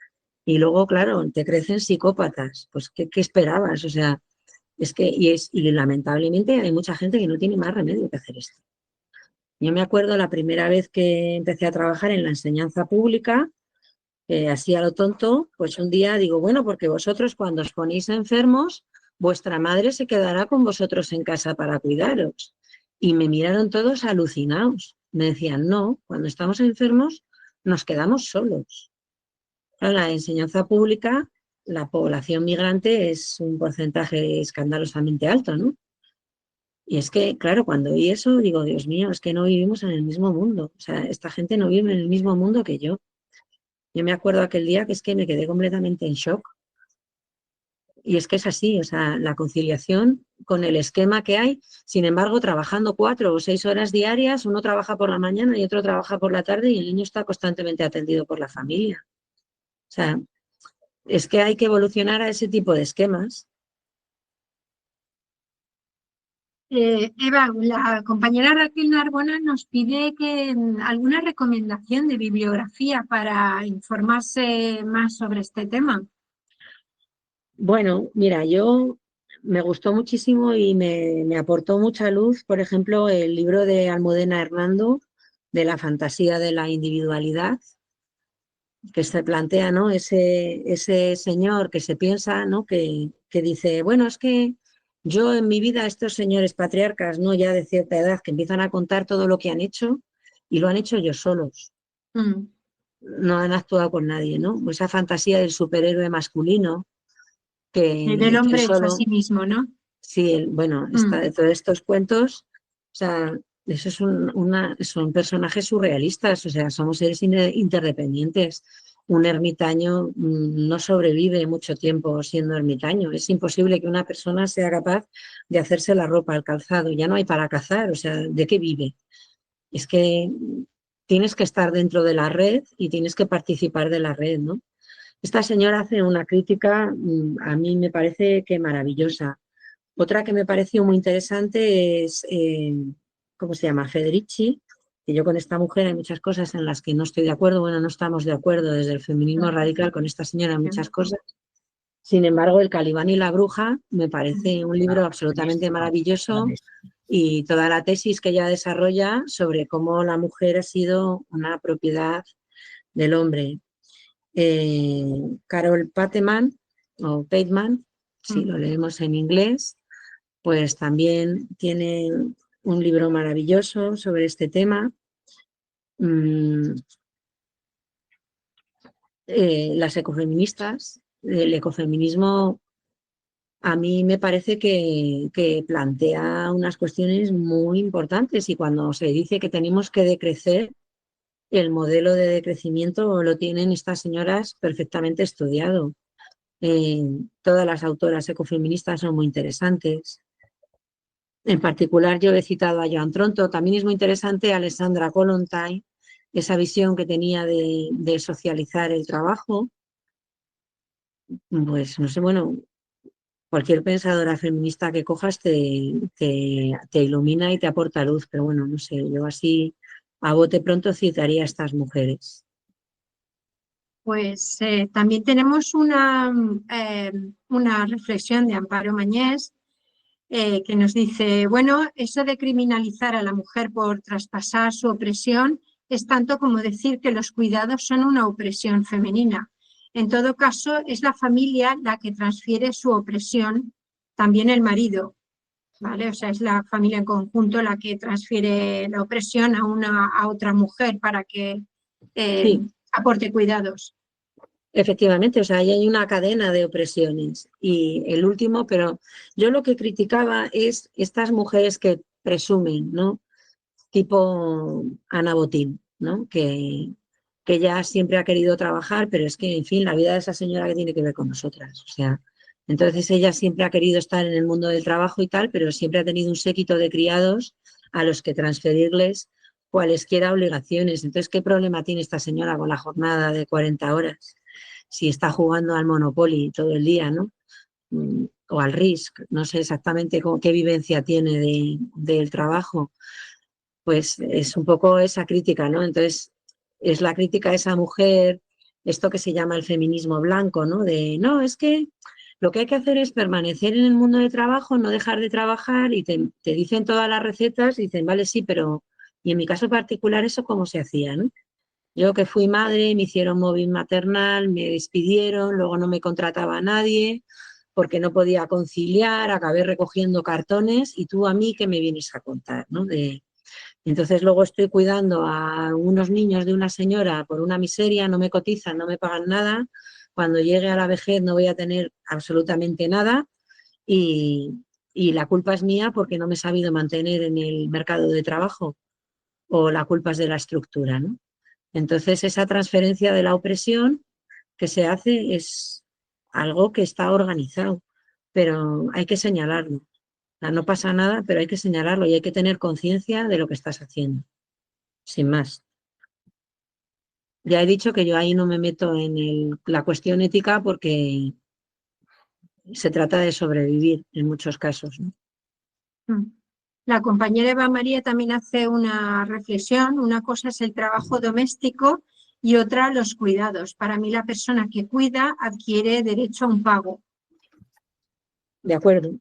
Y luego, claro, te crecen psicópatas. Pues, ¿qué esperabas? O sea, es que, y lamentablemente hay mucha gente que no tiene más remedio que hacer esto. Yo me acuerdo la primera vez que empecé a trabajar en la enseñanza pública, así a lo tonto, pues un día digo, bueno, porque vosotros cuando os ponéis enfermos, vuestra madre se quedará con vosotros en casa para cuidaros. Y me miraron todos alucinados. Me decían, no, cuando estamos enfermos nos quedamos solos. En la enseñanza pública, la población migrante es un porcentaje escandalosamente alto, ¿no? Y es que, claro, cuando oí eso, digo, Dios mío, es que no vivimos en el mismo mundo. O sea, esta gente no vive en el mismo mundo que yo. Yo me acuerdo aquel día que es que me quedé completamente en shock. Y es que es así, o sea, la conciliación con el esquema que hay, sin embargo, trabajando 4 o 6 horas diarias, uno trabaja por la mañana y otro trabaja por la tarde y el niño está constantemente atendido por la familia. O sea, es que hay que evolucionar a ese tipo de esquemas. Eva, la compañera Raquel Narbona nos pide que alguna recomendación de bibliografía para informarse más sobre este tema. Bueno, mira, yo me gustó muchísimo y me aportó mucha luz, por ejemplo, el libro de Almudena Hernando, de la fantasía de la individualidad, que se plantea, ¿no? Ese señor que se piensa, ¿no? Que dice, bueno, es que yo en mi vida, estos señores patriarcas, ¿no? Ya de cierta edad, que empiezan a contar todo lo que han hecho y lo han hecho ellos solos. No han actuado con nadie, ¿no? Esa fantasía del superhéroe masculino Del que hombre hecho a solo... sí mismo, ¿no? Sí, bueno, todos estos cuentos, o sea, eso son personajes surrealistas, o sea, somos seres interdependientes. Un ermitaño no sobrevive mucho tiempo siendo ermitaño. Es imposible que una persona sea capaz de hacerse la ropa, el calzado. Ya no hay para cazar, o sea, ¿de qué vive? Es que tienes que estar dentro de la red y tienes que participar de la red, ¿no? Esta señora hace una crítica, a mí me parece que maravillosa. Otra que me pareció muy interesante es, ¿cómo se llama? Federici, que yo con esta mujer hay muchas cosas en las que no estoy de acuerdo, bueno, no estamos de acuerdo desde el feminismo radical con esta señora en muchas cosas. Sin embargo, El Calibán y la Bruja me parece un libro absolutamente maravilloso y toda la tesis que ella desarrolla sobre cómo la mujer ha sido una propiedad del hombre. Carol Pateman, o Pateman, si lo leemos en inglés, pues también tiene un libro maravilloso sobre este tema. Las ecofeministas, el ecofeminismo a mí me parece que plantea unas cuestiones muy importantes y cuando se dice que tenemos que decrecer, el modelo de decrecimiento lo tienen estas señoras perfectamente estudiado. Todas las autoras ecofeministas son muy interesantes. En particular, yo he citado a Joan Tronto. También es muy interesante Alessandra Kollontai, esa visión que tenía de socializar el trabajo. Pues no sé, bueno, cualquier pensadora feminista que cojas te ilumina y te aporta luz, pero bueno, no sé, yo así a bote pronto citaría a estas mujeres. Pues también tenemos una reflexión de Amparo Mañés que nos dice, bueno, eso de criminalizar a la mujer por traspasar su opresión es tanto como decir que los cuidados son una opresión femenina. En todo caso, es la familia la que transfiere su opresión, también el marido, ¿vale? O sea, es la familia en conjunto la que transfiere la opresión a otra mujer para que Sí. aporte cuidados. Efectivamente, o sea, ahí hay una cadena de opresiones. Y el último, pero yo lo que criticaba es estas mujeres que presumen, ¿no? Tipo Ana Botín, ¿no? Que ella siempre ha querido trabajar, pero es que, en fin, la vida de esa señora que tiene que ver con nosotras. O sea, entonces ella siempre ha querido estar en el mundo del trabajo y tal, pero siempre ha tenido un séquito de criados a los que transferirles cualesquiera obligaciones. Entonces, ¿qué problema tiene esta señora con la jornada de 40 horas? Si está jugando al Monopoly todo el día, ¿no? O al Risk, no sé exactamente qué vivencia tiene del trabajo, pues es un poco esa crítica, ¿no? Entonces, es la crítica a esa mujer, esto que se llama el feminismo blanco, ¿no? De, no, es que lo que hay que hacer es permanecer en el mundo del trabajo, no dejar de trabajar y te dicen todas las recetas y dicen, vale, sí, pero, y en mi caso particular, ¿eso cómo se hacía, no? Yo que fui madre, me hicieron móvil maternal, me despidieron, luego no me contrataba a nadie porque no podía conciliar, acabé recogiendo cartones y tú a mí qué me vienes a contar, ¿no? Entonces luego estoy cuidando a unos niños de una señora por una miseria, no me cotizan, no me pagan nada, cuando llegue a la vejez no voy a tener absolutamente nada y y la culpa es mía porque no me he sabido mantener en el mercado de trabajo, o la culpa es de la estructura, ¿no? Entonces, esa transferencia de la opresión que se hace es algo que está organizado, pero hay que señalarlo. O sea, no pasa nada, pero hay que señalarlo y hay que tener conciencia de lo que estás haciendo, sin más. Ya he dicho que yo ahí no me meto en la cuestión ética porque se trata de sobrevivir en muchos casos, ¿no? La compañera Eva María también hace una reflexión. Una cosa es el trabajo doméstico y otra los cuidados. Para mí la persona que cuida adquiere derecho a un pago. De acuerdo,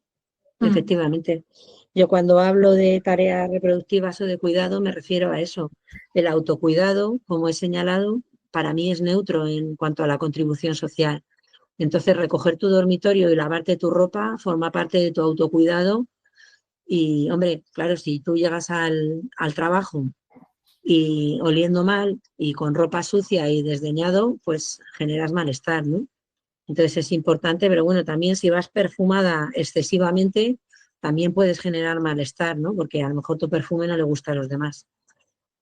efectivamente. Yo cuando hablo de tareas reproductivas o de cuidado me refiero a eso. El autocuidado, como he señalado, para mí es neutro en cuanto a la contribución social. Entonces, recoger tu dormitorio y lavarte tu ropa forma parte de tu autocuidado. Y, hombre, claro, si tú llegas al trabajo y oliendo mal y con ropa sucia y desdeñado, pues generas malestar, ¿no? Entonces es importante, pero bueno, también si vas perfumada excesivamente, también puedes generar malestar, ¿no? Porque a lo mejor tu perfume no le gusta a los demás.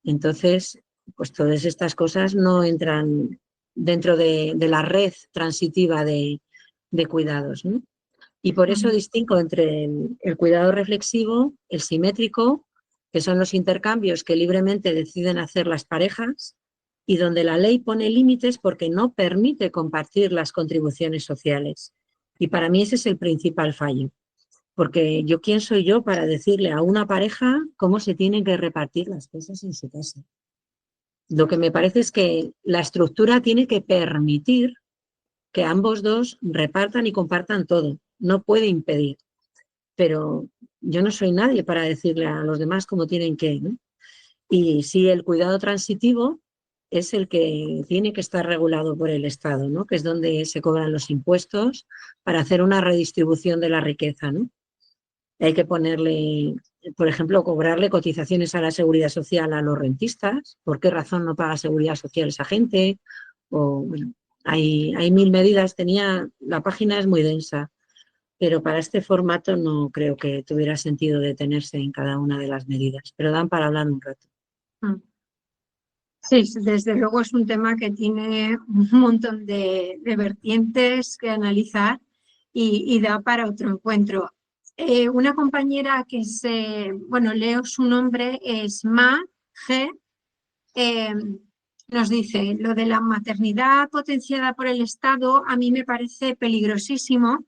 Entonces, pues todas estas cosas no entran dentro de la red transitiva de cuidados, ¿no? Y por eso distingo entre el cuidado reflexivo, el simétrico, que son los intercambios que libremente deciden hacer las parejas, y donde la ley pone límites porque no permite compartir las contribuciones sociales. Y para mí ese es el principal fallo, porque yo, ¿quién soy yo para decirle a una pareja cómo se tienen que repartir las cosas en su casa? Lo que me parece es que la estructura tiene que permitir que ambos dos repartan y compartan todo. No puede impedir. Pero yo no soy nadie para decirle a los demás cómo tienen que, ¿no? Y sí, el cuidado transitivo es el que tiene que estar regulado por el Estado, ¿no? Que es donde se cobran los impuestos para hacer una redistribución de la riqueza, ¿no? Hay que ponerle, por ejemplo, cobrarle cotizaciones a la seguridad social a los rentistas. ¿Por qué razón no paga seguridad social esa gente? O, bueno, hay 1000 medidas. La página es muy densa, pero para este formato no creo que tuviera sentido detenerse en cada una de las medidas, pero dan para hablar un rato. Sí, desde luego es un tema que tiene un montón de vertientes que analizar y da para otro encuentro. Una compañera que bueno, leo su nombre, es Ma G, nos dice: lo de la maternidad potenciada por el Estado a mí me parece peligrosísimo.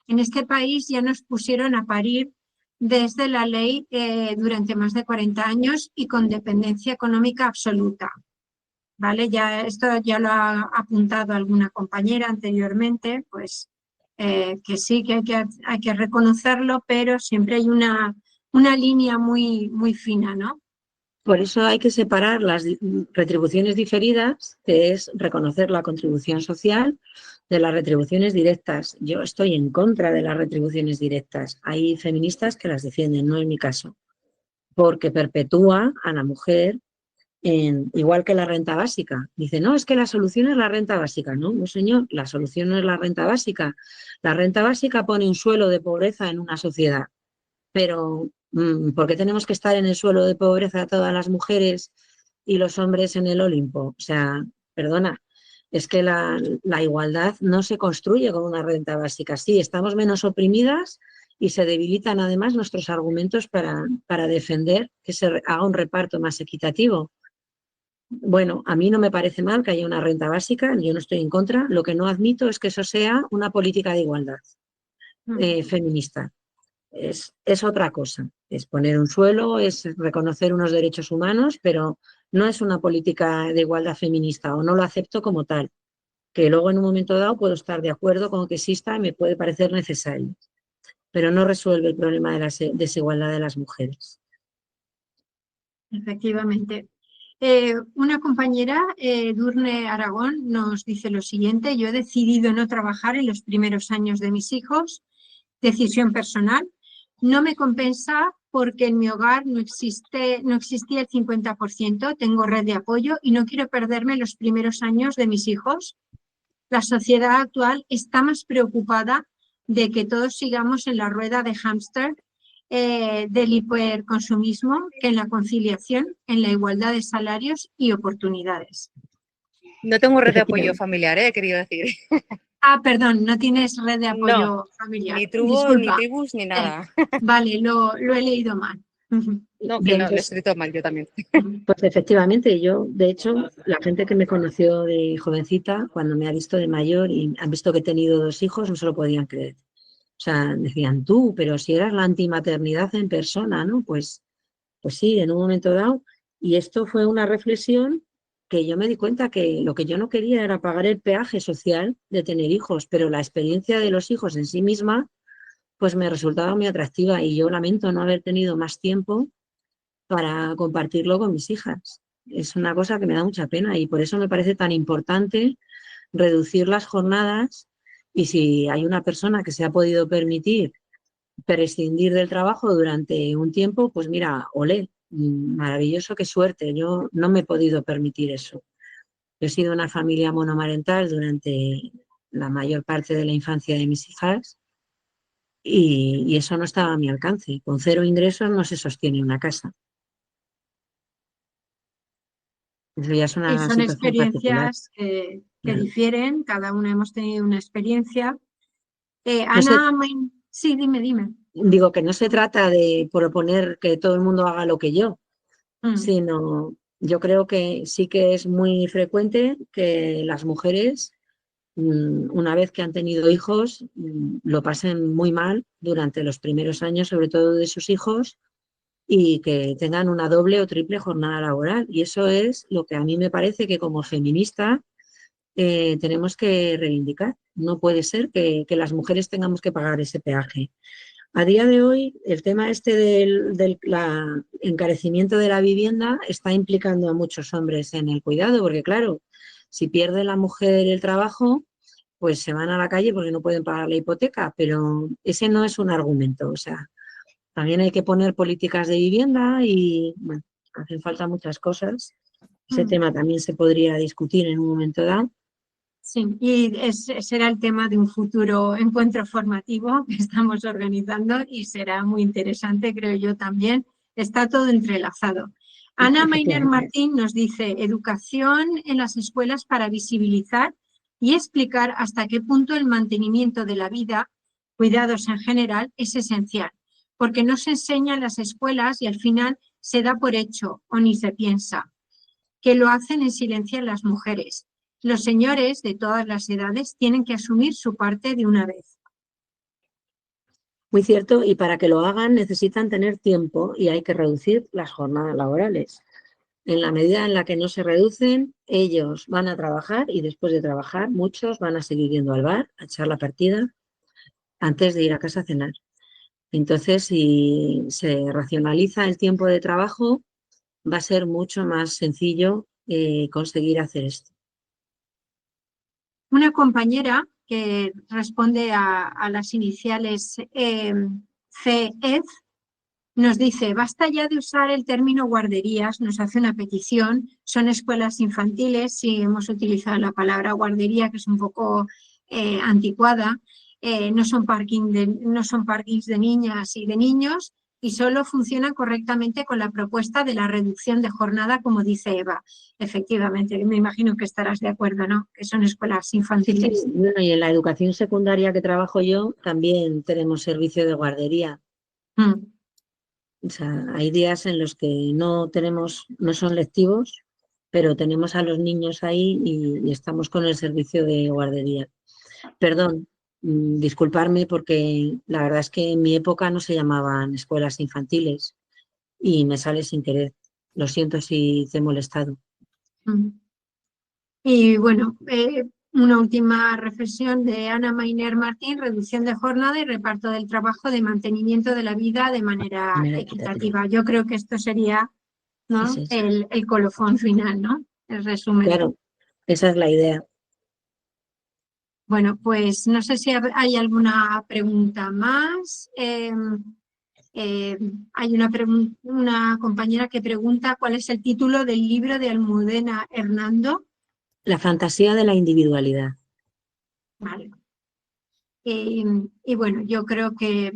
En este país ya nos pusieron a parir desde la ley durante más de 40 años y con dependencia económica absoluta. ¿Vale? Esto ya lo ha apuntado alguna compañera anteriormente, pues que sí que hay que reconocerlo, pero siempre hay una línea muy, muy fina, ¿no? Por eso hay que separar las retribuciones diferidas, que es reconocer la contribución social, de las retribuciones directas. Yo estoy en contra de las retribuciones directas. Hay feministas que las defienden, no es mi caso, porque perpetúa a la mujer igual que la renta básica. Dice, no, es que la solución es la renta básica. No, no señor, la solución no es la renta básica. La renta básica pone un suelo de pobreza en una sociedad, pero ¿por qué tenemos que estar en el suelo de pobreza todas las mujeres y los hombres en el Olimpo? O sea, perdona, es que la igualdad no se construye con una renta básica. Sí, estamos menos oprimidas y se debilitan además nuestros argumentos para defender que se haga un reparto más equitativo. Bueno, a mí no me parece mal que haya una renta básica, yo no estoy en contra. Lo que no admito es que eso sea una política de igualdad feminista. Es otra cosa, es poner un suelo, es reconocer unos derechos humanos, pero no es una política de igualdad feminista, o no lo acepto como tal, que luego en un momento dado puedo estar de acuerdo con que exista y me puede parecer necesario, pero no resuelve el problema de la desigualdad de las mujeres. Efectivamente. Una compañera, Durne Aragón, nos dice lo siguiente: yo he decidido no trabajar en los primeros años de mis hijos, decisión personal. No me compensa porque en mi hogar no existía el 50%, tengo red de apoyo y no quiero perderme los primeros años de mis hijos. La sociedad actual está más preocupada de que todos sigamos en la rueda de hámster del hiperconsumismo, que en la conciliación, en la igualdad de salarios y oportunidades. No tengo red de apoyo familiar, he querido decir. Ah, perdón, no tienes red de apoyo No, familiar. ni tribus, Disculpa. ni tribus, ni nada. Vale, lo he leído mal. No, que Bien, no, lo he pues, escrito mal yo también. pues efectivamente, yo, de hecho, la gente que me conoció de jovencita, cuando me ha visto de mayor y han visto que he tenido 2 hijos, no se lo podían creer. O sea, decían tú, pero si eras la antimaternidad en persona, ¿no? Pues sí, en un momento dado. Y esto fue una reflexión que yo me di cuenta que lo que yo no quería era pagar el peaje social de tener hijos, pero la experiencia de los hijos en sí misma, pues me resultaba muy atractiva y yo lamento no haber tenido más tiempo para compartirlo con mis hijas. Es una cosa que me da mucha pena y por eso me parece tan importante reducir las jornadas y si hay una persona que se ha podido permitir prescindir del trabajo durante un tiempo, pues mira, olé, maravilloso, qué suerte. Yo no me he podido permitir eso. Yo he sido una familia monomarental durante la mayor parte de la infancia de mis hijas y eso no estaba a mi alcance. Con 0 ingresos no se sostiene una casa. Eso ya es Y una son situación particular. experiencias que Claro. difieren, cada una hemos tenido una experiencia. No sé, Ana, sí, dime. digo que no se trata de proponer que todo el mundo haga lo que yo, sino yo creo que sí que es muy frecuente que las mujeres, una vez que han tenido hijos, lo pasen muy mal durante los primeros años, sobre todo de sus hijos, y que tengan una doble o triple jornada laboral. Y eso es lo que a mí me parece que como feminista tenemos que reivindicar. No puede ser que las mujeres tengamos que pagar ese peaje. A día de hoy, el tema este del encarecimiento de la vivienda está implicando a muchos hombres en el cuidado, porque claro, si pierde la mujer el trabajo, pues se van a la calle porque no pueden pagar la hipoteca, pero ese no es un argumento. O sea, también hay que poner políticas de vivienda y, bueno, hacen falta muchas cosas. Ese tema también se podría discutir en un momento dado. Sí, y será el tema de un futuro encuentro formativo que estamos organizando y será muy interesante, creo yo también. Está todo entrelazado. Ana Mainer Martín nos dice, educación en las escuelas para visibilizar y explicar hasta qué punto el mantenimiento de la vida, cuidados en general, es esencial, porque no se enseña en las escuelas y al final se da por hecho o ni se piensa, que lo hacen en silencio las mujeres. Los señores de todas las edades tienen que asumir su parte de una vez. Muy cierto, y para que lo hagan necesitan tener tiempo y hay que reducir las jornadas laborales. En la medida en la que no se reducen, ellos van a trabajar y después de trabajar, muchos van a seguir yendo al bar a echar la partida antes de ir a casa a cenar. Entonces, si se racionaliza el tiempo de trabajo, va a ser mucho más sencillo conseguir hacer esto. Una compañera que responde a las iniciales CEF nos dice, basta ya de usar el término guarderías, nos hace una petición, son escuelas infantiles, sí hemos utilizado la palabra guardería que es un poco anticuada, no son parkings de niñas y de niños y solo funciona correctamente con la propuesta de la reducción de jornada, como dice Eva. Efectivamente, me imagino que estarás de acuerdo, ¿no? Que son escuelas infantiles. Sí, bueno, y en la educación secundaria que trabajo yo también tenemos servicio de guardería. O sea, hay días en los que no son lectivos, pero tenemos a los niños ahí y estamos con el servicio de guardería. Perdón, disculparme porque la verdad es que en mi época no se llamaban escuelas infantiles y me sale sin querer. Lo siento si te he molestado. Y bueno, una última reflexión de Ana Mainer Martín, reducción de jornada y reparto del trabajo de mantenimiento de la vida de manera equitativa. Yo creo que esto sería, ¿no? Sí. El colofón final, ¿no? El resumen. Claro, esa es la idea. Bueno, pues no sé si hay alguna pregunta más. Hay una compañera que pregunta cuál es el título del libro de Almudena Hernando. La fantasía de la individualidad. Vale. Y bueno, yo creo que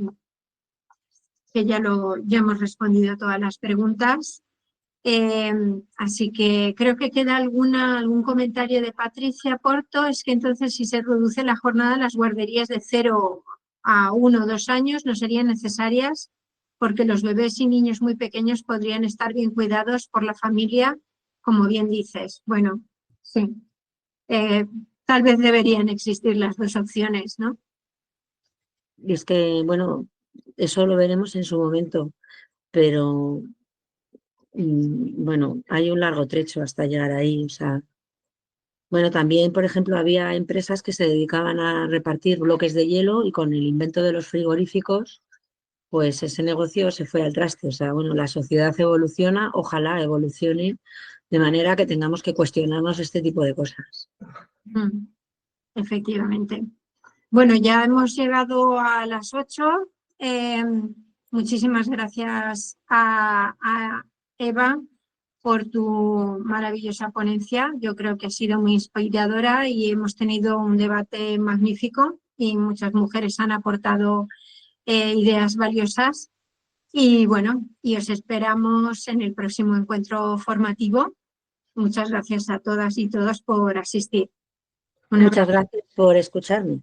ya hemos respondido a todas las preguntas. Así que creo que queda algún comentario de Patricia Porto. Es que entonces, si se reduce la jornada, las guarderías de 0 a 1 o 2 años no serían necesarias, porque los bebés y niños muy pequeños podrían estar bien cuidados por la familia, como bien dices. Bueno, sí. Tal vez deberían existir las dos opciones, ¿no? Y es que, bueno, eso lo veremos en su momento, pero bueno, hay un largo trecho hasta llegar ahí. O sea, bueno, también, por ejemplo, había empresas que se dedicaban a repartir bloques de hielo y con el invento de los frigoríficos, pues ese negocio se fue al traste. O sea, bueno, la sociedad evoluciona, ojalá evolucione de manera que tengamos que cuestionarnos este tipo de cosas. Efectivamente. Bueno, ya hemos llegado a las 8. Muchísimas gracias a Eva por tu maravillosa ponencia. Yo creo que ha sido muy inspiradora y hemos tenido un debate magnífico y muchas mujeres han aportado ideas valiosas. Y bueno, y os esperamos en el próximo encuentro formativo. Muchas gracias a todas y todos por asistir. Muchas gracias por escucharme.